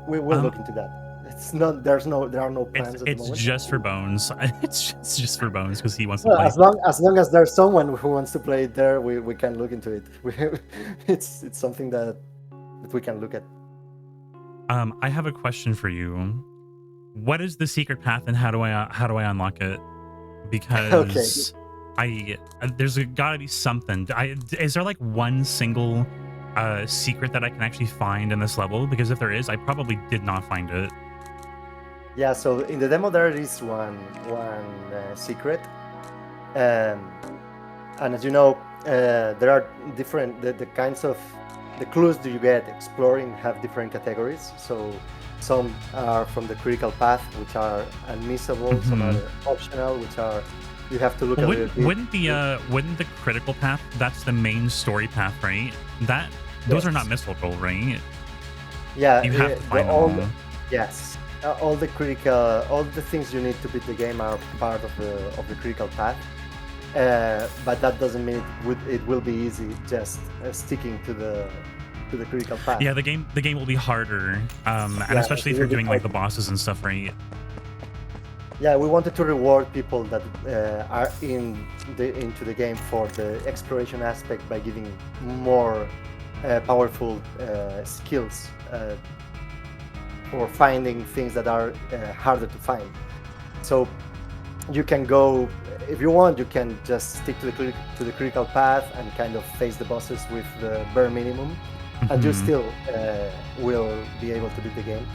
[SPEAKER 2] we will look into that. It's not. There are no plans at the moment.
[SPEAKER 1] It's just for Bones. It's just for Bones because he wants to play.
[SPEAKER 2] As long as there's someone who wants to play it there, we can look into it. It's something that we can look at.
[SPEAKER 1] I have a question for you. What is the secret path and how do I unlock it? Because there's gotta be something. Is there like one single secret that I can actually find in this level? Because if there is, I probably did not find it.
[SPEAKER 2] Yeah, so in the demo there is one secret, and as you know, there are different the kinds of the clues that you get exploring have different categories. So some are from the critical path, which are unmissable. Mm-hmm. Some are optional, which are you have to look at.
[SPEAKER 1] Wouldn't the critical path? That's the main story path, right? Those are not missable, right?
[SPEAKER 2] Yeah,
[SPEAKER 1] you have to find them all.
[SPEAKER 2] Yes. All the things you need to beat the game are part of the critical path, but that doesn't mean it will be easy just sticking to the critical path.
[SPEAKER 1] Yeah, the game will be harder, and especially if you're doing like the bosses and stuff, right?
[SPEAKER 2] Yeah, we wanted to reward people that are into the game for the exploration aspect by giving more powerful skills for finding things that are harder to find. So you can go, if you want, you can just stick to the critical path and kind of face the bosses with the bare minimum, and you still will be able to beat the game.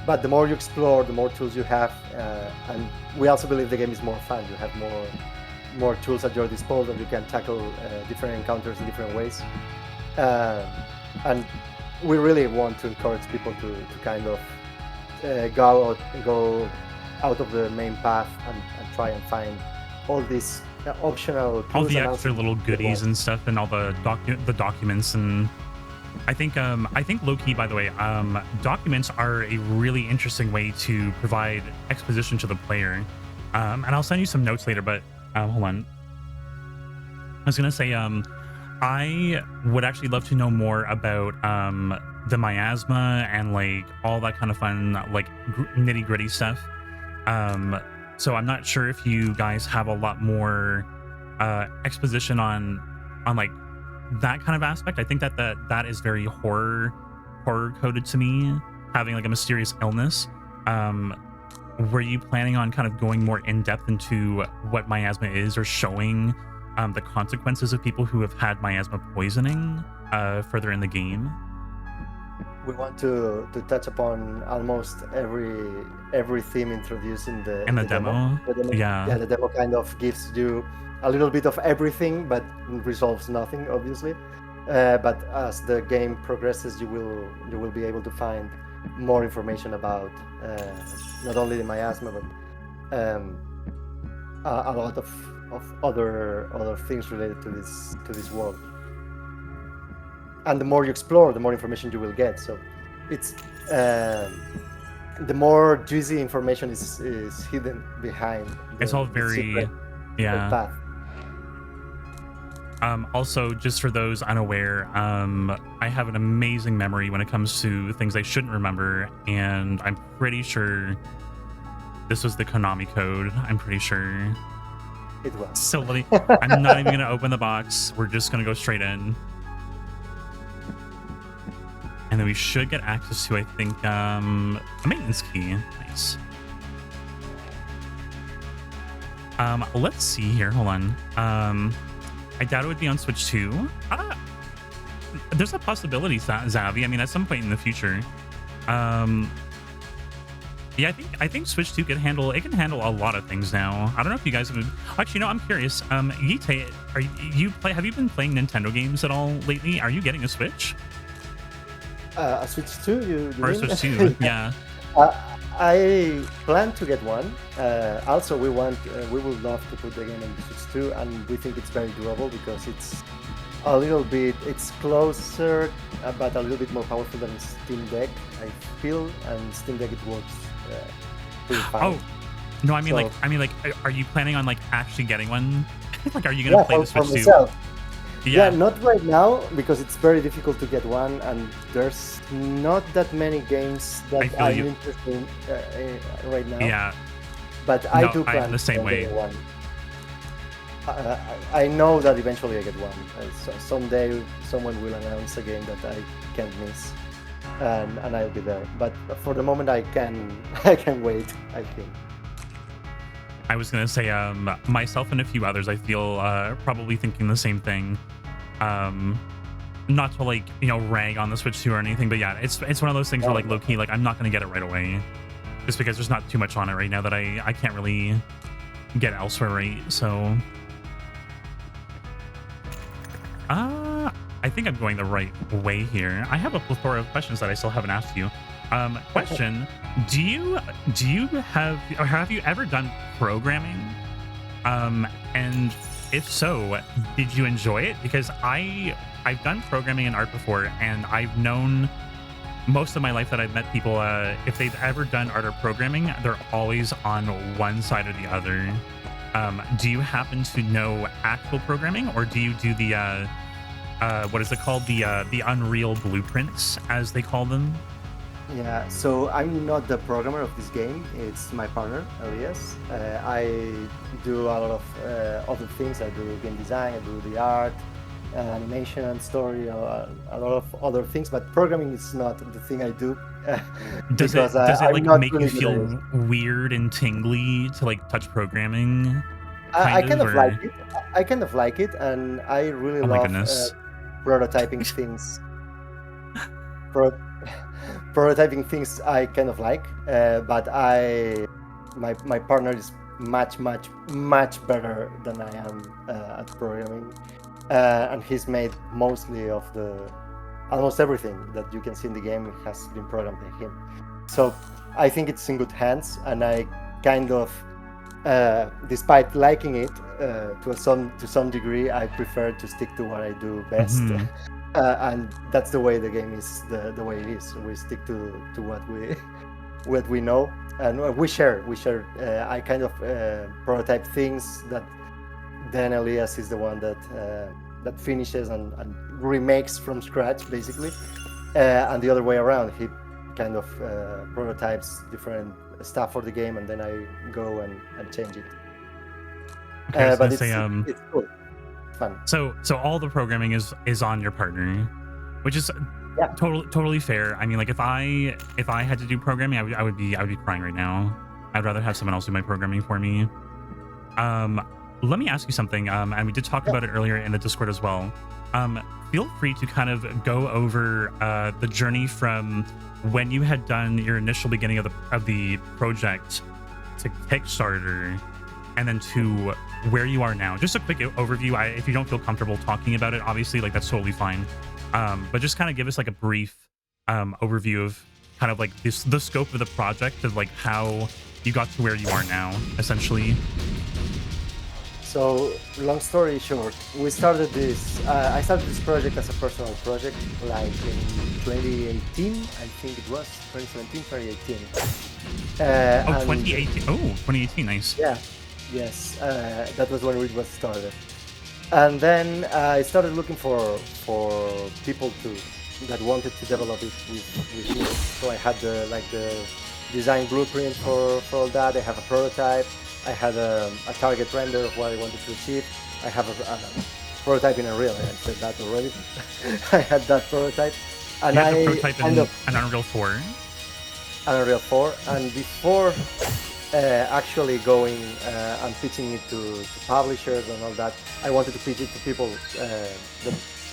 [SPEAKER 2] But the more you explore, the more tools you have, and we also believe the game is more fun. You have more tools at your disposal. You can tackle different encounters in different ways, and we really want to encourage people to kind of go out of the main path and try and find all these optional tools,
[SPEAKER 1] all the extra little goodies and stuff, and all the documents. And I think low-key, by the way, documents are a really interesting way to provide exposition to the player. And I'll send you some notes later, but hold on. I was gonna say, I would actually love to know more about the miasma and like all that kind of fun, like nitty-gritty stuff. So I'm not sure if you guys have a lot more exposition on like that kind of aspect. I think that is very horror coded to me, having like a mysterious illness. Were you planning on kind of going more in depth into what miasma is, or showing the consequences of people who have had miasma poisoning further in the game?
[SPEAKER 2] We want to touch upon almost every theme introduced in the
[SPEAKER 1] demo.
[SPEAKER 2] Yeah, the demo kind of gives you a little bit of everything, but resolves nothing, obviously. But as the game progresses, you will be able to find more information about not only the miasma, but a lot of other things related to this world. And the more you explore, the more information you will get. So it's the more juicy information is hidden behind.
[SPEAKER 1] It's all very
[SPEAKER 2] path.
[SPEAKER 1] Also, just for those unaware, I have an amazing memory when it comes to things I shouldn't remember, and I'm pretty sure this was the Konami code. I'm pretty sure
[SPEAKER 2] it was.
[SPEAKER 1] So I'm not even gonna open the box. We're just gonna go straight in, and then we should get access to, I think, a maintenance key. Nice. Let's see here. Hold on. I doubt it would be on Switch 2. There's a possibility, Zavi. I mean, at some point in the future. Yeah, I think Switch 2 can handle a lot of things now. I don't know if you guys have actually. No, I'm curious. Yite, have you been playing Nintendo games at all lately? Are you getting a Switch?
[SPEAKER 2] A Switch 2, you
[SPEAKER 1] or
[SPEAKER 2] mean?
[SPEAKER 1] Switch 2, yeah.
[SPEAKER 2] I plan to get one. Also, we would love to put the game on Switch 2, and we think it's very durable because it's a little bit, it's closer, but a little bit more powerful than Steam Deck, I feel, and Steam Deck, it works pretty fine.
[SPEAKER 1] Oh, no, I mean, are you planning on like actually getting one? Like, are you gonna play the Switch 2?
[SPEAKER 2] Yeah, not right now, because it's very difficult to get one, and there's not that many games that I'm interested in right now.
[SPEAKER 1] Yeah.
[SPEAKER 2] But I do plan
[SPEAKER 1] the same way.
[SPEAKER 2] One. I know that eventually I get one. So someday someone will announce a game that I can't miss, and I'll be there. But for the moment, I can wait, I think.
[SPEAKER 1] I was gonna say, myself and a few others, I feel probably thinking the same thing. Not to like, rag on the Switch 2 or anything, but yeah, it's one of those things where like low-key, like I'm not gonna get it right away, just because there's not too much on it right now that I can't really get elsewhere, right? So I think I'm going the right way here. I have a plethora of questions that I still haven't asked you. Question: Do you have you ever done programming? And if so, did you enjoy it? Because I've done programming and art before, and I've known most of my life that I've met people, if they've ever done art or programming, they're always on one side or the other. Do you happen to know actual programming, or do you do the what is it called, the Unreal blueprints, as they call them?
[SPEAKER 2] Yeah, so I'm not the programmer of this game. It's my partner, Elias. I do a lot of other things. I do game design, I do the art, animation, story, a lot of other things. But programming is not the thing I do
[SPEAKER 1] Does
[SPEAKER 2] because
[SPEAKER 1] it
[SPEAKER 2] I'm
[SPEAKER 1] like
[SPEAKER 2] not
[SPEAKER 1] make you
[SPEAKER 2] really good at it.
[SPEAKER 1] feel weird and tingly to like touch programming,
[SPEAKER 2] I
[SPEAKER 1] kind
[SPEAKER 2] kind
[SPEAKER 1] of,
[SPEAKER 2] of like
[SPEAKER 1] or
[SPEAKER 2] it. I kind of like it, and I really
[SPEAKER 1] oh my
[SPEAKER 2] love
[SPEAKER 1] goodness.
[SPEAKER 2] prototyping things. Pro- Prototyping things I kind of like, but my partner is much better than I am at programming, and he's made mostly of the almost everything that you can see in the game has been programmed by him. So I think it's in good hands, and I kind of, despite liking it to some degree, I prefer to stick to what I do best.
[SPEAKER 1] Mhm.
[SPEAKER 2] And that's the way the game is the way it is. We stick to what we what we know, and we share. I kind of prototype things that then Elias is the one that finishes and remakes from scratch, basically, and the other way around. He kind of prototypes different stuff for the game, and then I go and change it.
[SPEAKER 1] Okay, I was
[SPEAKER 2] But
[SPEAKER 1] gonna say,
[SPEAKER 2] it's cool, fun.
[SPEAKER 1] so all the programming is on your partner, which is
[SPEAKER 2] Yeah.
[SPEAKER 1] totally fair. I mean, like if I had to do programming, I would be crying right now. I'd rather have someone else do my programming for me. Um, Let me ask you something. And we did talk
[SPEAKER 2] Yeah.
[SPEAKER 1] about it earlier in the Discord as well. Um, Feel free to kind of go over the journey from when you had done your initial beginning of the project to Kickstarter, and then to where you are now. Just a quick overview. If you don't feel comfortable talking about it, obviously, like that's totally fine. But just kind of give us like a brief overview of kind of like the scope of the project, of like how you got to where you are now, essentially.
[SPEAKER 2] So, long story short, we started this. I started this project as a personal project, like in 2018. I think it was 2017, 2018.
[SPEAKER 1] Oh,
[SPEAKER 2] And
[SPEAKER 1] 2018. Oh, 2018. Nice.
[SPEAKER 2] yeah, yes, that was when it was started. And then I started looking for people to that wanted to develop it with me. So I had the design blueprint for all that. I have a prototype. I had a target render of what I wanted to achieve. I have a prototype in Unreal. I said that already. I had that prototype, and
[SPEAKER 1] You had the
[SPEAKER 2] I
[SPEAKER 1] prototype
[SPEAKER 2] kind
[SPEAKER 1] in
[SPEAKER 2] of
[SPEAKER 1] an Unreal 4.
[SPEAKER 2] Unreal 4. And before actually going and pitching it to publishers and all that, I wanted to pitch it to people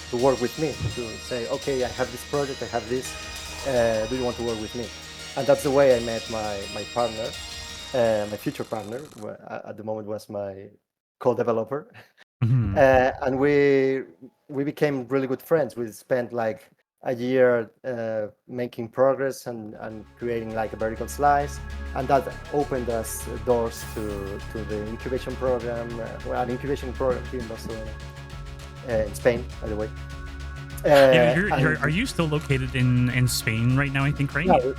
[SPEAKER 2] to work with me, to say, okay, I have this project, I have this, do you want to work with me? And that's the way I met my partner, my future partner, at the moment was my co-developer.
[SPEAKER 1] Hmm.
[SPEAKER 2] And we became really good friends. We spent like a year making progress and creating like a vertical slice, and that opened us doors to the incubation program, well, an incubation program here in Barcelona, in Spain, by the way.
[SPEAKER 1] Yeah,
[SPEAKER 2] And
[SPEAKER 1] are you still located in Spain right now? I think, right?
[SPEAKER 2] yeah,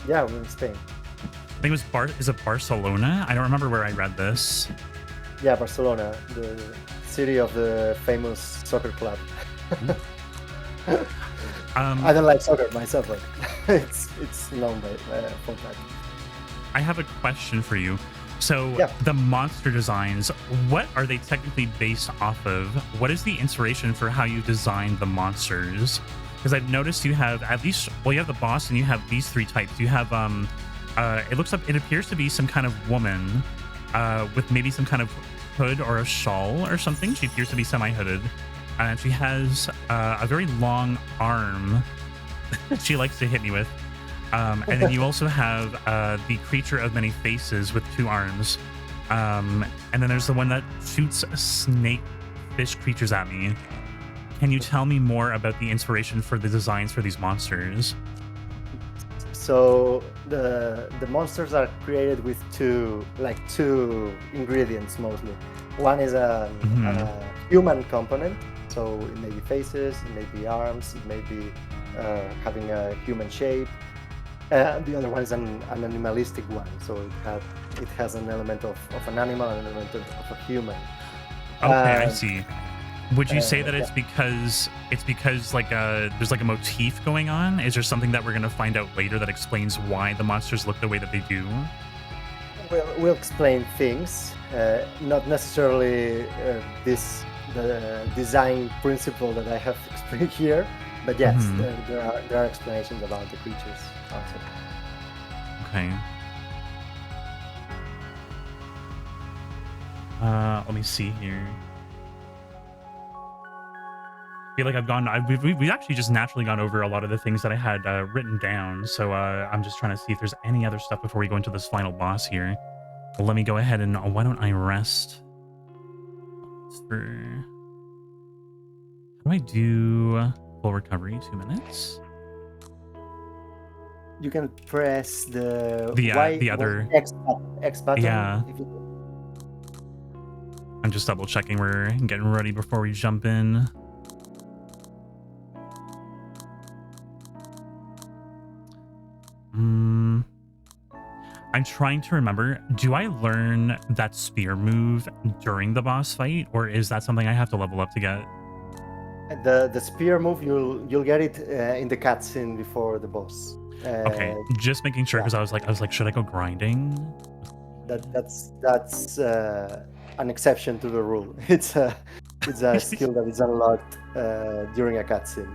[SPEAKER 2] yeah, we're in Spain.
[SPEAKER 1] I think it was is it Barcelona? I don't remember where I read this.
[SPEAKER 2] Yeah, Barcelona, the city of the famous soccer club. I don't like soccer myself, but it's known by for that.
[SPEAKER 1] I have a question for you. So
[SPEAKER 2] Yeah.
[SPEAKER 1] the monster designs, what are they technically based off of? What is the inspiration for how you designed the monsters? Because I've noticed you have at least, well, you have the boss and you have these three types. You have it appears to be some kind of woman with maybe some kind of hood or a shawl or something. She appears to be semi-hooded, and she has a very long arm she likes to hit me with. And then you also have the creature of many faces with two arms. And then there's the one that shoots snake fish creatures at me. Can you tell me more about the inspiration for the designs for these monsters?
[SPEAKER 2] So the monsters are created with two ingredients mostly. One is a human component, so it may be faces, it may be arms, it may be having a human shape. The other one is an animalistic one, so it it has an element of an animal and an element of a human.
[SPEAKER 1] Okay, I
[SPEAKER 2] Um,
[SPEAKER 1] see. Would you say that
[SPEAKER 2] yeah.
[SPEAKER 1] it's because like there's like a motif going on? Is there something that we're gonna find out later that explains why the monsters look the way that they do?
[SPEAKER 2] We'll explain things, not necessarily the design principle that I have explained here, but yes,
[SPEAKER 1] Mhm.
[SPEAKER 2] there are explanations about the creatures also.
[SPEAKER 1] Okay. Let me see here. Feel like we've actually just naturally gone over a lot of the things that I had written down. So I'm just trying to see if there's any other stuff before we go into this final boss here. Well, let me go ahead and why don't I rest for. How do I do full recovery? 2 minutes.
[SPEAKER 2] You can press the
[SPEAKER 1] The other.
[SPEAKER 2] X button.
[SPEAKER 1] Yeah,
[SPEAKER 2] If you,
[SPEAKER 1] I'm just double checking. We're getting ready before we jump in. Hmm. I'm trying to remember. Do I learn that spear move during the boss fight, or is that something I have to level up to get?
[SPEAKER 2] the spear move, you'll get it in the cutscene before the boss.
[SPEAKER 1] Okay, just making sure because
[SPEAKER 2] Yeah,
[SPEAKER 1] I was like, should I go grinding?
[SPEAKER 2] that's an exception to the rule. It's a skill that is unlocked during a cutscene.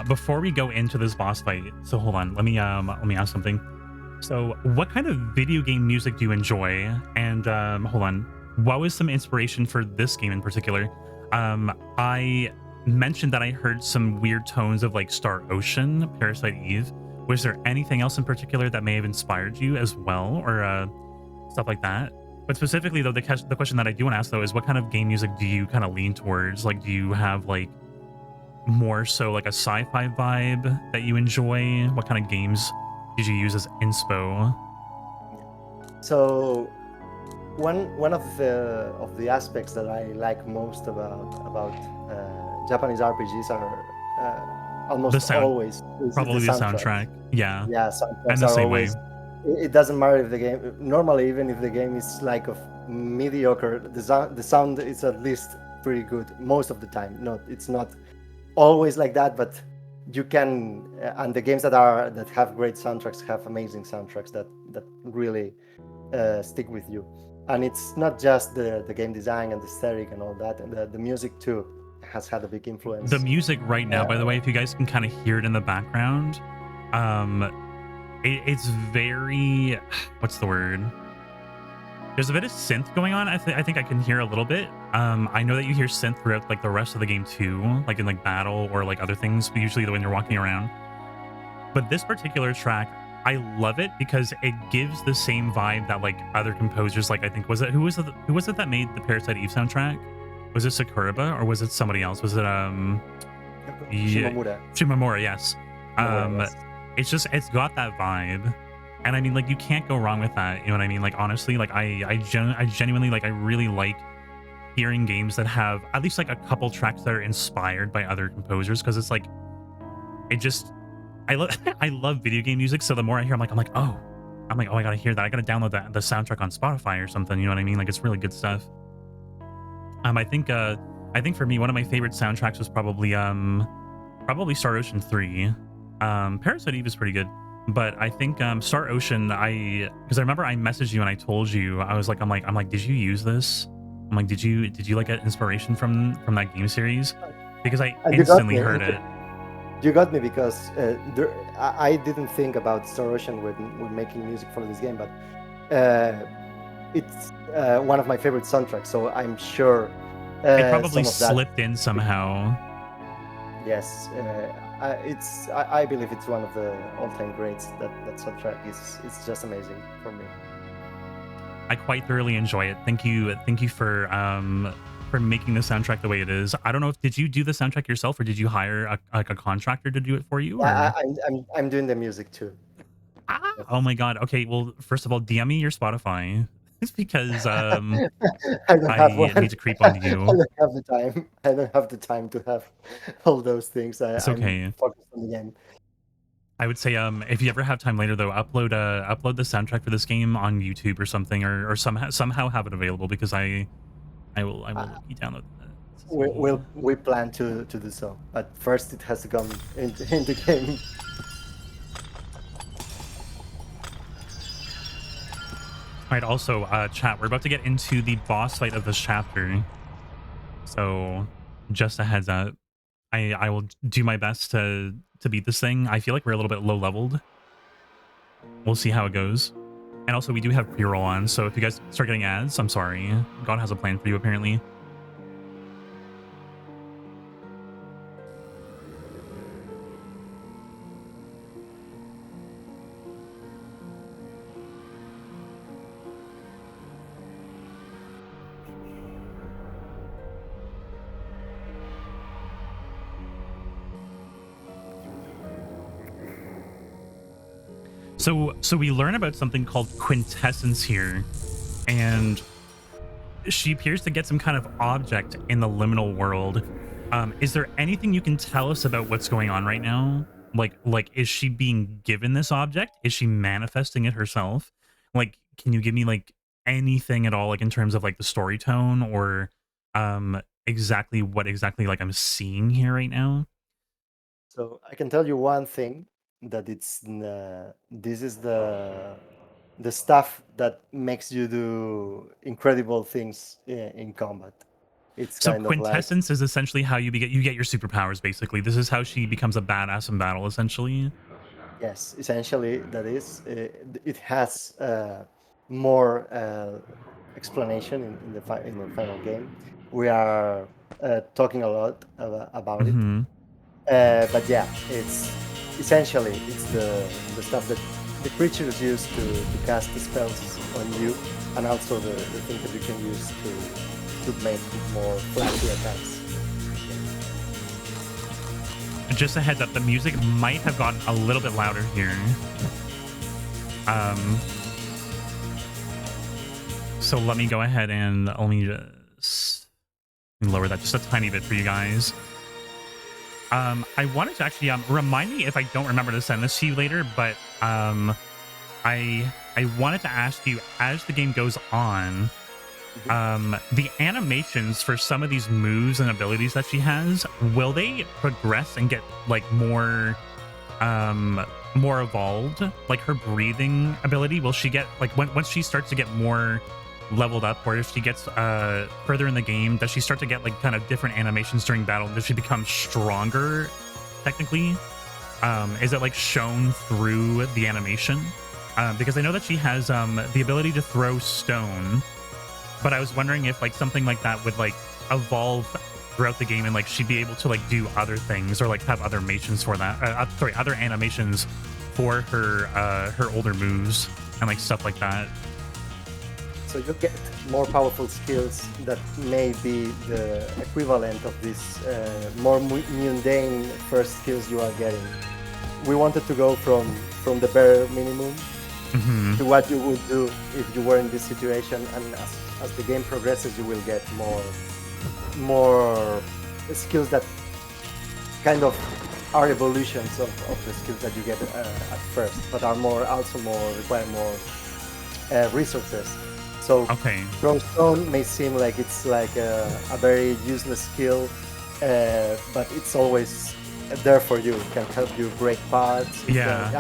[SPEAKER 1] Before we go into this boss fight, so hold on, let me ask something. So, what kind of video game music do you enjoy? And hold on, what was some inspiration for this game in particular? I mentioned that I heard some weird tones of like Star Ocean, Parasite Eve. Was there anything else in particular that may have inspired you as well, or stuff like that? But specifically, though, the question that I do want to ask though is, what kind of game music do you kind of lean towards? Like, do you have like more so like a sci-fi vibe that you enjoy? What kind of games did you use as inspo?
[SPEAKER 2] So one of the aspects that I like most about Japanese RPGs are
[SPEAKER 1] The
[SPEAKER 2] almost
[SPEAKER 1] sound,
[SPEAKER 2] always is the
[SPEAKER 1] probably the
[SPEAKER 2] soundtracks.
[SPEAKER 1] soundtrack. Yeah,
[SPEAKER 2] Yeah,
[SPEAKER 1] I'm
[SPEAKER 2] soundtracks
[SPEAKER 1] the
[SPEAKER 2] are
[SPEAKER 1] same way.
[SPEAKER 2] always. It doesn't matter if the game normally, even if the game is like of mediocre, the sound is at least pretty good most of the time. It's not always like that, but you can. And the games that have great soundtracks have amazing soundtracks that really stick with you. And it's not just the game design and the aesthetic and all that, and the music too has had a big
[SPEAKER 1] The
[SPEAKER 2] influence.
[SPEAKER 1] music right now, by the way, if you guys can kind of hear it in the background, um, it's very, what's the word? There's a bit of synth going on. I think I can hear a little bit. I know that you hear synth throughout like the rest of the game too, like in like battle or like other things, but usually when you're walking around. But this particular track, I love it because it gives the same vibe that like other composers, like I think was it who was it that made the Parasite Eve soundtrack? Was it Sakuraba or was it somebody else? Was it yeah,
[SPEAKER 2] Shimomura.
[SPEAKER 1] Shimamura? Yes.
[SPEAKER 2] Shimomura,
[SPEAKER 1] Um,
[SPEAKER 2] yes.
[SPEAKER 1] it's got that vibe, and I mean like you can't go wrong with that. You know what I mean? Like honestly, like I genuinely like I really like hearing games that have at least like a couple tracks that are inspired by other composers because it's like it just I love I love video game music. So the more I hear, I'm like, oh, I gotta hear that. I gotta download the soundtrack on Spotify or something. You know what I mean? Like it's really good stuff. I think for me, one of my favorite soundtracks was probably Star Ocean 3. Parasite Eve is pretty good, but I think Star Ocean, because I remember I messaged you and I told you I'm like, did you use this? I'm like, did you like get inspiration from that game series? Because I
[SPEAKER 2] And
[SPEAKER 1] instantly heard it.
[SPEAKER 2] you got me because I didn't think about Star Ocean when making music for this game, but it's one of my favorite soundtracks, so I'm sure
[SPEAKER 1] It probably
[SPEAKER 2] some of that.
[SPEAKER 1] slipped in somehow.
[SPEAKER 2] Yes, I believe it's one of the all-time greats. That soundtrack is just amazing for me.
[SPEAKER 1] I quite thoroughly enjoy it. Thank you for making the soundtrack the way it is. I don't know if did you do the soundtrack yourself or did you hire a contractor to do it for you
[SPEAKER 2] Yeah,
[SPEAKER 1] or
[SPEAKER 2] I'm doing the music too. Yes.
[SPEAKER 1] oh my god. Okay, well, first of all, DM me your Spotify. It's because
[SPEAKER 2] I don't have
[SPEAKER 1] I
[SPEAKER 2] one.
[SPEAKER 1] need to creep
[SPEAKER 2] I
[SPEAKER 1] onto you.
[SPEAKER 2] don't have the time. I don't have the time to have all those things.
[SPEAKER 1] It's
[SPEAKER 2] I'm
[SPEAKER 1] okay.
[SPEAKER 2] focused on the game.
[SPEAKER 1] I would say if you ever have time later though, upload the soundtrack for this game on YouTube or something, or somehow have it available, because I will
[SPEAKER 2] Uh,
[SPEAKER 1] let you download that. Let's
[SPEAKER 2] we
[SPEAKER 1] see.
[SPEAKER 2] we plan to do so, but first it has to come into game.
[SPEAKER 1] All right. Also, chat. We're about to get into the boss fight of this chapter, so just a heads up. I will do my best to beat this thing. I feel like we're a little bit low leveled. We'll see how it goes. And also, we do have pre-roll on, so if you guys start getting ads, I'm sorry. God has a plan for you, apparently. So we learn about something called quintessence here, and she appears to get some kind of object in the liminal world. Is there anything you can tell us about what's going on right now? Like, is she being given this object? Is she manifesting it herself? Like, can you give me like anything at all, like in terms of like the story tone, or exactly what exactly like I'm seeing here right now?
[SPEAKER 2] So I can tell you one thing, that this is the stuff that makes you do incredible things in combat. It's
[SPEAKER 1] So
[SPEAKER 2] kind of like,
[SPEAKER 1] quintessence is essentially how you get your superpowers. Basically, this is how she becomes a badass in battle. Essentially.
[SPEAKER 2] yes, essentially that is. It has more explanation in the final game. We are talking a lot about it.
[SPEAKER 1] Hmm.
[SPEAKER 2] But yeah, it's essentially it's the stuff that the creatures use to cast the spells on you, and also the thing that you can use to make more flashy attacks.
[SPEAKER 1] Just a heads up, the music might have gotten a little bit louder here. Um, so let me go ahead and let me just lower that just a tiny bit for you guys. I wanted to actually remind me if I don't remember to send this to you later, but I wanted to ask you, as the game goes on, the animations for some of these moves and abilities that she has, will they progress and get like more evolved? Like her breathing ability, will she get like once she starts to get more leveled up, or if she gets further in the game, does she start to get like kind of different animations during battle? Does she become stronger technically? Is it like shown through the animation? Because I know that she has the ability to throw stone, but I was wondering if like something like that would like evolve throughout the game, and like she'd be able to like do other things, or like have other animations for that. Other animations for her older moves and like stuff like that.
[SPEAKER 2] So you get more powerful skills that may be the equivalent of these more mundane first skills you are getting. We wanted to go from the bare minimum to what you would do if you were in this situation, and as the game progresses, you will get more skills that kind of are evolutions of the skills that you get at first, but are require more resources. So
[SPEAKER 1] Okay.
[SPEAKER 2] throw stone may seem like it's like a very useless skill, but it's always there for you. It can help you break parts.
[SPEAKER 1] Yeah.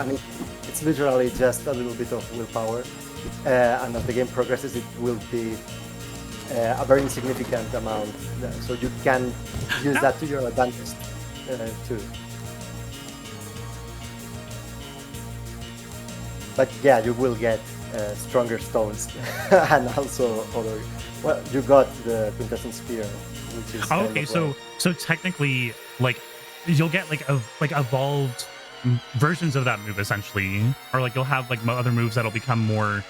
[SPEAKER 2] It's literally just a little bit of willpower. And as the game progresses, it will be a very insignificant amount. So you can use that to your advantage too. But yeah, you will get stronger stones and also other. Well, you got the quintessence spear, which is kind
[SPEAKER 1] Okay,
[SPEAKER 2] of
[SPEAKER 1] so
[SPEAKER 2] like,
[SPEAKER 1] so technically, like you'll get like evolved versions of that move essentially, or like you'll have like other moves that'll become more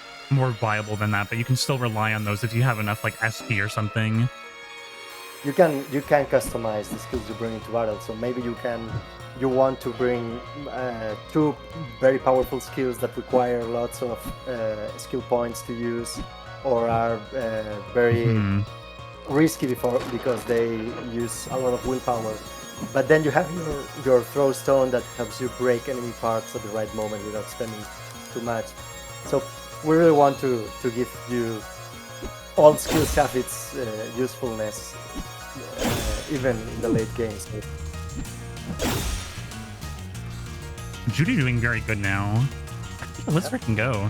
[SPEAKER 1] viable than that, but you can still rely on those if you have enough like SP or something.
[SPEAKER 2] you can customize the skills you bring into battle. So maybe you want to bring two very powerful skills that require lots of skill points to use, or are very risky because they use a lot of willpower. But then you have your throw stone that helps you break enemy parts at the right moment without spending too much. So we really want to give you all skills have its usefulness, even in the late games.
[SPEAKER 1] Judi doing very good now. Let's freaking go.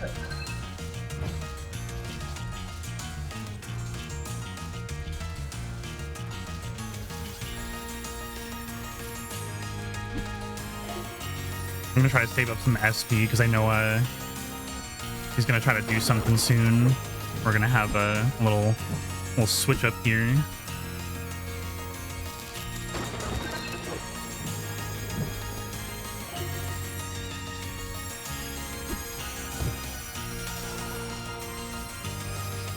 [SPEAKER 1] I'm gonna try to save up some SP because I know he's gonna try to do something soon. We're gonna have a little switch up here.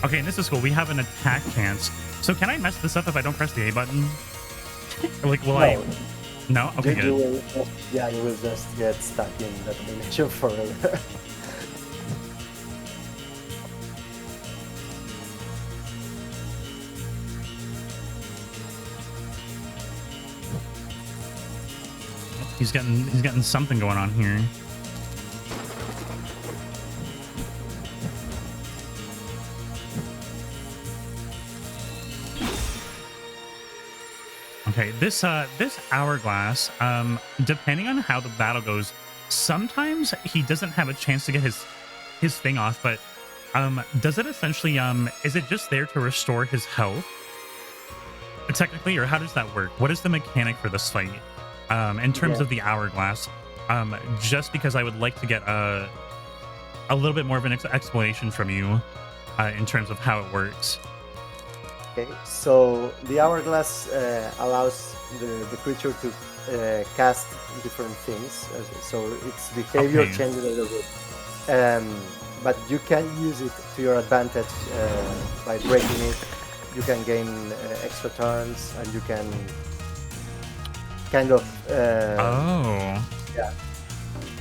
[SPEAKER 1] Okay, and this is cool. We have an attack chance. So can I mess this up if I don't press the A button? Like, will I? No? Okay, good.
[SPEAKER 2] You will just get stuck in that animation forever.
[SPEAKER 1] He's getting something going on here. Okay, this hourglass, depending on how the battle goes, sometimes he doesn't have a chance to get his thing off, but does it essentially is it just there to restore his health technically, or how does that work? What is the mechanic for this fight in terms of the hourglass? Just because I would like to get a little bit more of an explanation from you in terms of how it works.
[SPEAKER 2] Okay, so the hourglass allows the creature to cast different things, so its behavior changes a little bit. But you can use it to your advantage by breaking it. You can gain extra turns, and you can kind of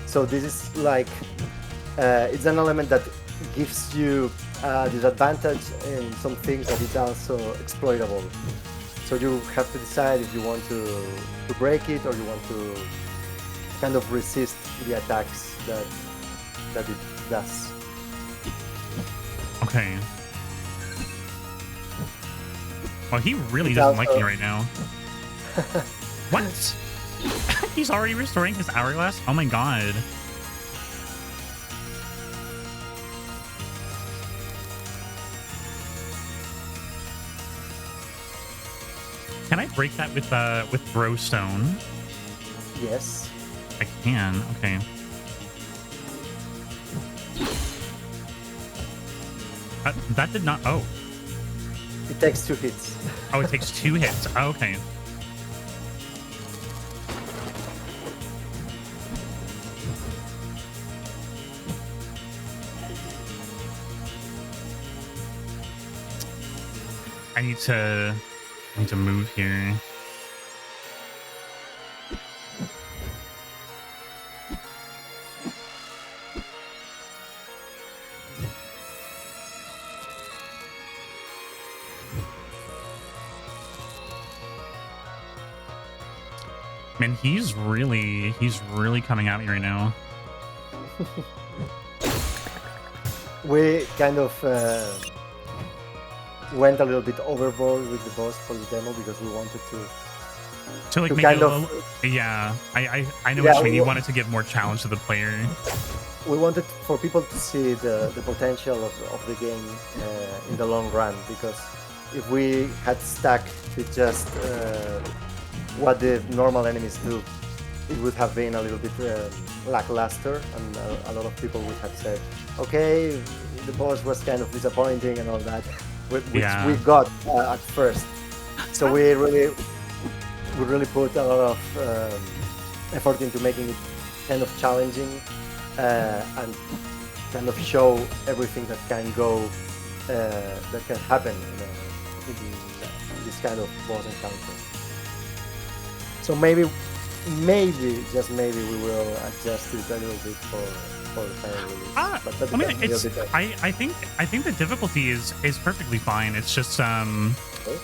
[SPEAKER 2] So this is like it's an element that gives you disadvantage in some things that is also exploitable. So you have to decide if you want to break it, or you want to kind of resist the attacks that it does.
[SPEAKER 1] Okay. Well, he really doesn't like me right now. What? He's already restoring his hourglass? Oh my god. Can I break that with Throwstone?
[SPEAKER 2] Yes.
[SPEAKER 1] I can. Okay. That did not. Oh.
[SPEAKER 2] It takes 2 hits.
[SPEAKER 1] Oh, it takes 2 hits. Oh, okay. I need to move here. Man, he's really coming at me right now.
[SPEAKER 2] We kind of went a little bit overboard with the boss for the demo because we wanted
[SPEAKER 1] to like make kind of yeah. I know what you mean. You wanted to give more challenge to the player.
[SPEAKER 2] We wanted for people to see the potential of the game in the long run, because if we had stuck to just what the normal enemies do, it would have been a little bit lackluster, and a lot of people would have said, okay, the boss was kind of disappointing and all that, which we got at first. So we really put a lot of effort into making it kind of challenging and kind of show everything that can go, that can happen in this kind of boss encounter. So maybe, just maybe, we will adjust it a little bit for the final release. But
[SPEAKER 1] I mean, I think the difficulty is perfectly fine. It's just
[SPEAKER 2] okay.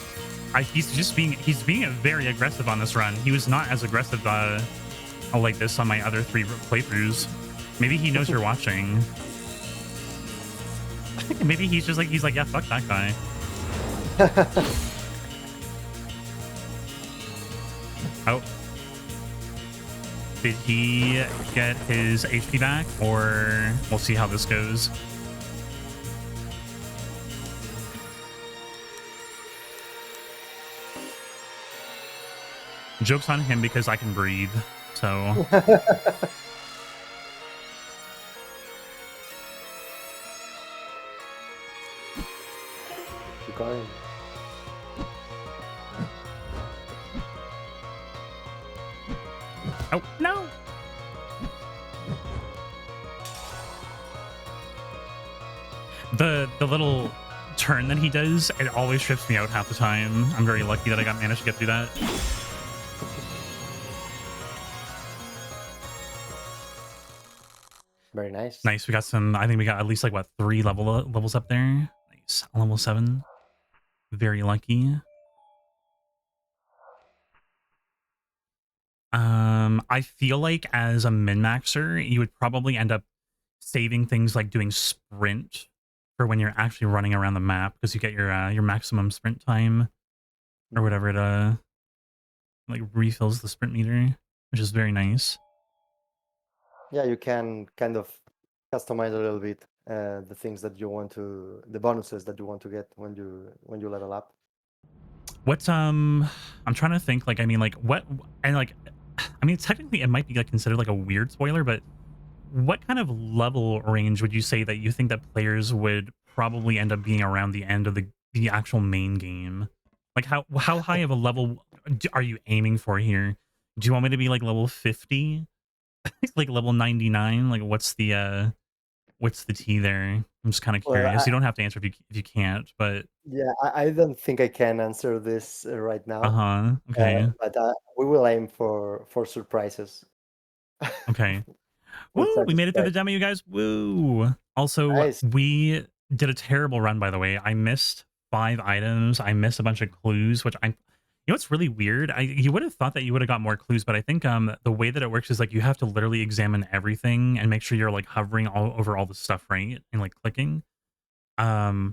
[SPEAKER 1] He's being very aggressive on this run. He was not as aggressive like this on my other 3 playthroughs. Maybe he knows you're watching. Maybe he's like, yeah, fuck that guy. Oh. Did he get his HP back? Or we'll see how this goes. Joke's on him because I can breathe, so...
[SPEAKER 2] Keep going.
[SPEAKER 1] Oh, no! The little turn that he does, it always trips me out half the time. I'm very lucky that I managed to get through that.
[SPEAKER 2] Very nice.
[SPEAKER 1] Nice. We got some, I think we got at least like, what, 3 levels up there? Nice. Level 7. Very lucky. I feel like as a min-maxer, you would probably end up saving things like doing sprint for when you're actually running around the map, because you get your maximum sprint time or whatever it like refills the sprint meter, which is very nice.
[SPEAKER 2] Yeah, you can kind of customize a little bit the things that you want to, the bonuses that you want to get when you level up.
[SPEAKER 1] What's I'm trying to think, like, I mean, like, what, and like, I mean, technically it might be like considered like a weird spoiler, but what kind of level range would you say that you think that players would probably end up being around the end of the actual main game? Like, how high of a level are you aiming for here? Do you want me to be like level 50? Like level 99? Like, what's the T there? I'm just kind of curious.
[SPEAKER 2] Well,
[SPEAKER 1] You don't have to answer if you can't, but
[SPEAKER 2] yeah, I don't think I can answer this right now.
[SPEAKER 1] okay.
[SPEAKER 2] But we will aim for surprises.
[SPEAKER 1] Okay.
[SPEAKER 2] We'll
[SPEAKER 1] Woo!
[SPEAKER 2] try
[SPEAKER 1] We
[SPEAKER 2] to
[SPEAKER 1] made it through the
[SPEAKER 2] surprise.
[SPEAKER 1] demo, you guys. Woo! Also,
[SPEAKER 2] Nice.
[SPEAKER 1] we did a terrible run, by the way. I missed 5 items. I missed a bunch of clues, which you know what's really weird? You would have thought that you would have got more clues, but I think the way that it works is like you have to literally examine everything and make sure you're like hovering all over all the stuff, right? And like clicking. I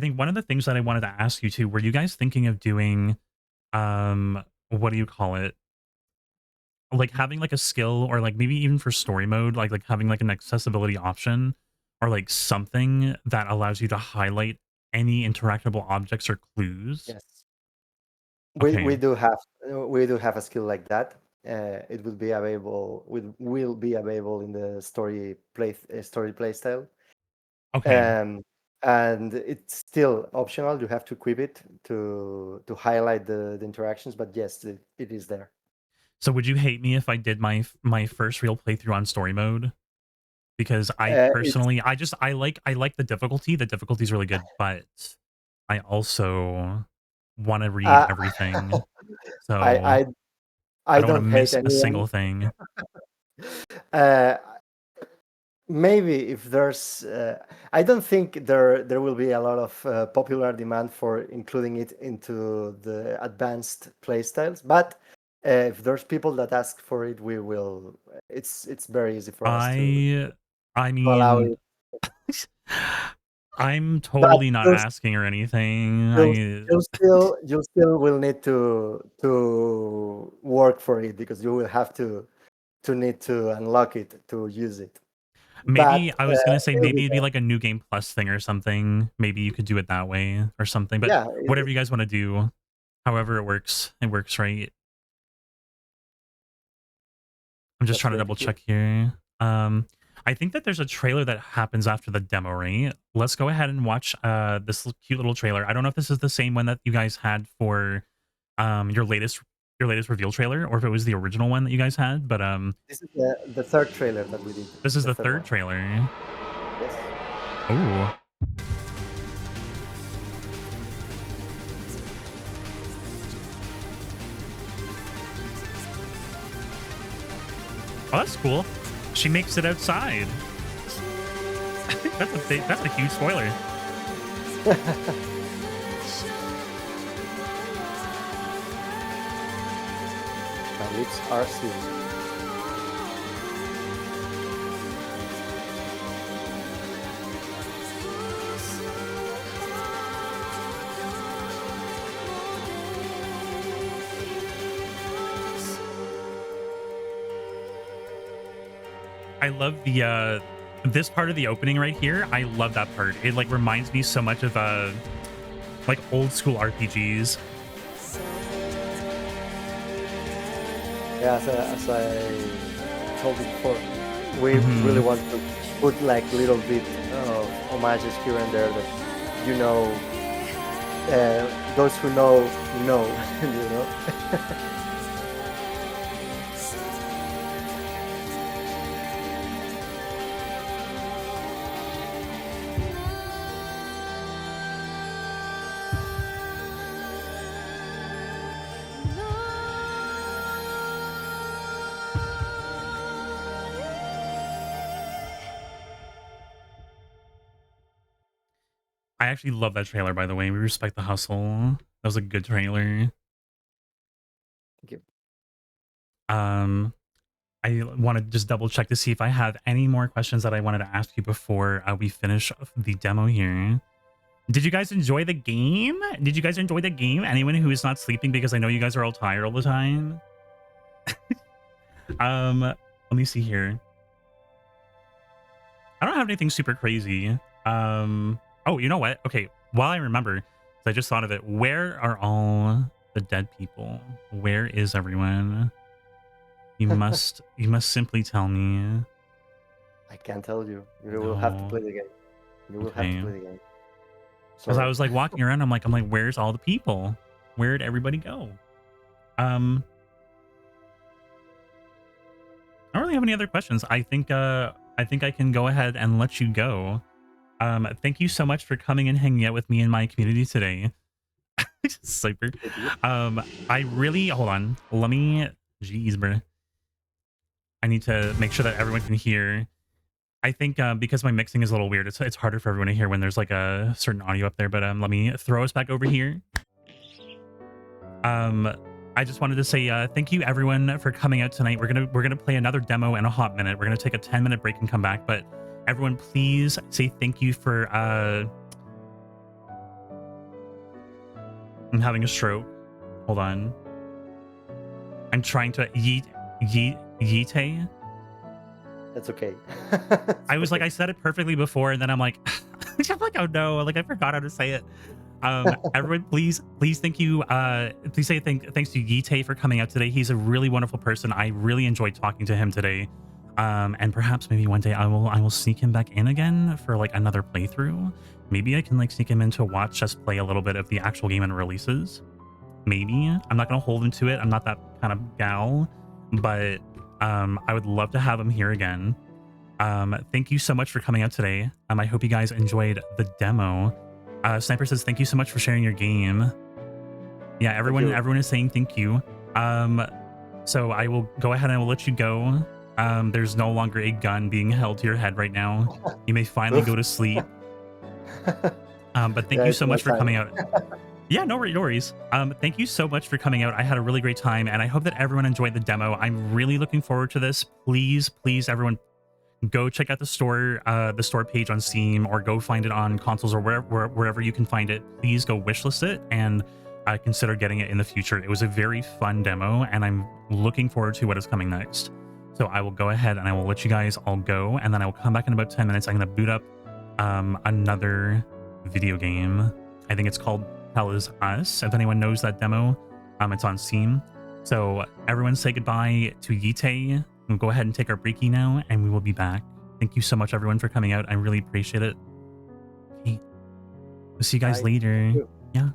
[SPEAKER 1] think one of the things that I wanted to ask you too, were you guys thinking of doing what do you call it? Like having like a skill, or like maybe even for story mode, like having like an accessibility option, or like something that allows you to highlight any interactable objects or clues.
[SPEAKER 2] Yes.
[SPEAKER 1] Okay.
[SPEAKER 2] We do have a skill like that. It will be available in the story play style.
[SPEAKER 1] Okay.
[SPEAKER 2] And it's still optional. You have to equip it to highlight the interactions, but yes, it is there.
[SPEAKER 1] So would you hate me if I did my first real playthrough on story mode? Because I
[SPEAKER 2] It's
[SPEAKER 1] personally, I like the difficulty. The difficulty is really good, but I also want to read
[SPEAKER 2] uh,
[SPEAKER 1] everything. So
[SPEAKER 2] I I
[SPEAKER 1] I
[SPEAKER 2] I
[SPEAKER 1] don't want to
[SPEAKER 2] don't hate
[SPEAKER 1] miss a
[SPEAKER 2] anyone.
[SPEAKER 1] single thing.
[SPEAKER 2] Uh, Maybe if there's, I don't think there will be a lot of popular demand for including it into the advanced playstyles. But if there's people that ask for it, we will. It's very easy for us
[SPEAKER 1] I
[SPEAKER 2] to allow
[SPEAKER 1] mean,
[SPEAKER 2] it.
[SPEAKER 1] I'm
[SPEAKER 2] But
[SPEAKER 1] totally not asking or anything.
[SPEAKER 2] you'll still will need to work for it, because you will have to need to unlock it to use it.
[SPEAKER 1] Maybe
[SPEAKER 2] But
[SPEAKER 1] I was gonna say
[SPEAKER 2] it'll
[SPEAKER 1] maybe
[SPEAKER 2] be
[SPEAKER 1] it'd be
[SPEAKER 2] there.
[SPEAKER 1] like a new game plus thing or something. Maybe you could do it that way or something. But
[SPEAKER 2] Yeah,
[SPEAKER 1] whatever you guys want to do, however it works, right? I'm just
[SPEAKER 2] that's
[SPEAKER 1] trying to
[SPEAKER 2] great to
[SPEAKER 1] double
[SPEAKER 2] hear.
[SPEAKER 1] check here. I think that there's a trailer that happens after the demo, right? Let's go ahead and watch this cute little trailer. I don't know if this is the same one that you guys had for your latest reveal trailer, or if it was the original one that you guys had, but
[SPEAKER 2] This is the third trailer that we did,
[SPEAKER 1] this is
[SPEAKER 2] the
[SPEAKER 1] the
[SPEAKER 2] third
[SPEAKER 1] third
[SPEAKER 2] one.
[SPEAKER 1] trailer.
[SPEAKER 2] Yes.
[SPEAKER 1] Oh. Oh, that's cool. She makes it outside. That's a huge spoiler.
[SPEAKER 2] My lips are sealed.
[SPEAKER 1] I love the this part of the opening right here. I love that part. It like reminds me so much of like old school RPGs.
[SPEAKER 2] Yeah, as I told you before, we really want to put like little bit of homages here and there that, you know, those who know, you know.
[SPEAKER 1] I actually love that trailer, by the way. We respect the hustle. That was a good trailer.
[SPEAKER 2] Thank you.
[SPEAKER 1] I want to just double check to see if I have any more questions that I wanted to ask you before we finish the demo here. Did you guys enjoy the game? Did you guys enjoy the game? Anyone who is not sleeping, because I know you guys are all tired all the time. Let me see here. I don't have anything super crazy. Oh, you know what? Okay, while I remember, I just thought of it. Where are all the dead people? Where is everyone? You must simply tell me.
[SPEAKER 2] I can't tell you. You will have to play the game. You will have to play the game.
[SPEAKER 1] Because I was like walking around, I'm like, where's all the people? Where'd everybody go? I don't really have any other questions. I think I can go ahead and let you go. Thank you so much for coming and hanging out with me in my community today. Super. I really, hold on. Let me, jeez, bro. I need to make sure that everyone can hear. I think because my mixing is a little weird, it's harder for everyone to hear when there's like a certain audio up there, but let me throw us back over here. I just wanted to say thank you everyone for coming out tonight. We're gonna play another demo in a hot minute. We're gonna take a 10-minute break and come back, but everyone please say thank you for I'm having a stroke. Hold on. I'm trying to yeete.
[SPEAKER 2] That's okay.
[SPEAKER 1] I was like, I said it perfectly before, and then I'm like, I'm like, oh no, like I forgot how to say it. Everyone, please thank you. Please say thanks to Yeete for coming out today. He's a really wonderful person. I really enjoyed talking to him today. And perhaps maybe one day I will sneak him back in again for like another playthrough. Maybe I can like sneak him in to watch us play a little bit of the actual game and releases. Maybe. I'm not gonna hold him to it. I'm not that kind of gal, but I would love to have him here again. Thank you so much for coming out today. I hope you guys enjoyed the demo. Sniper says thank you so much for sharing your game. Yeah, everyone is saying thank you. So I will go ahead and I will let you go. There's no longer a gun being held to your head right now. You may finally go to sleep. But thank you so much for coming out. Yeah, no worries. Thank you so much for coming out. I had a really great time, and I hope that everyone enjoyed the demo. I'm really looking forward to this. Please, everyone, go check out the store page on Steam, or go find it on consoles or wherever you can find it. Please go wishlist it and consider getting it in the future. It was a very fun demo, and I'm looking forward to what is coming next. So I will go ahead and I will let you guys all go, and then I will come back in about 10 minutes. I'm going to boot up another video game. I think it's called Hell Is Us. If anyone knows that demo, it's on Steam. So everyone say goodbye to Yeete. We'll go ahead and take our breaky now, and we will be back. Thank you so much, everyone, for coming out. I really appreciate it. Okay. We'll see you guys later. Yeah.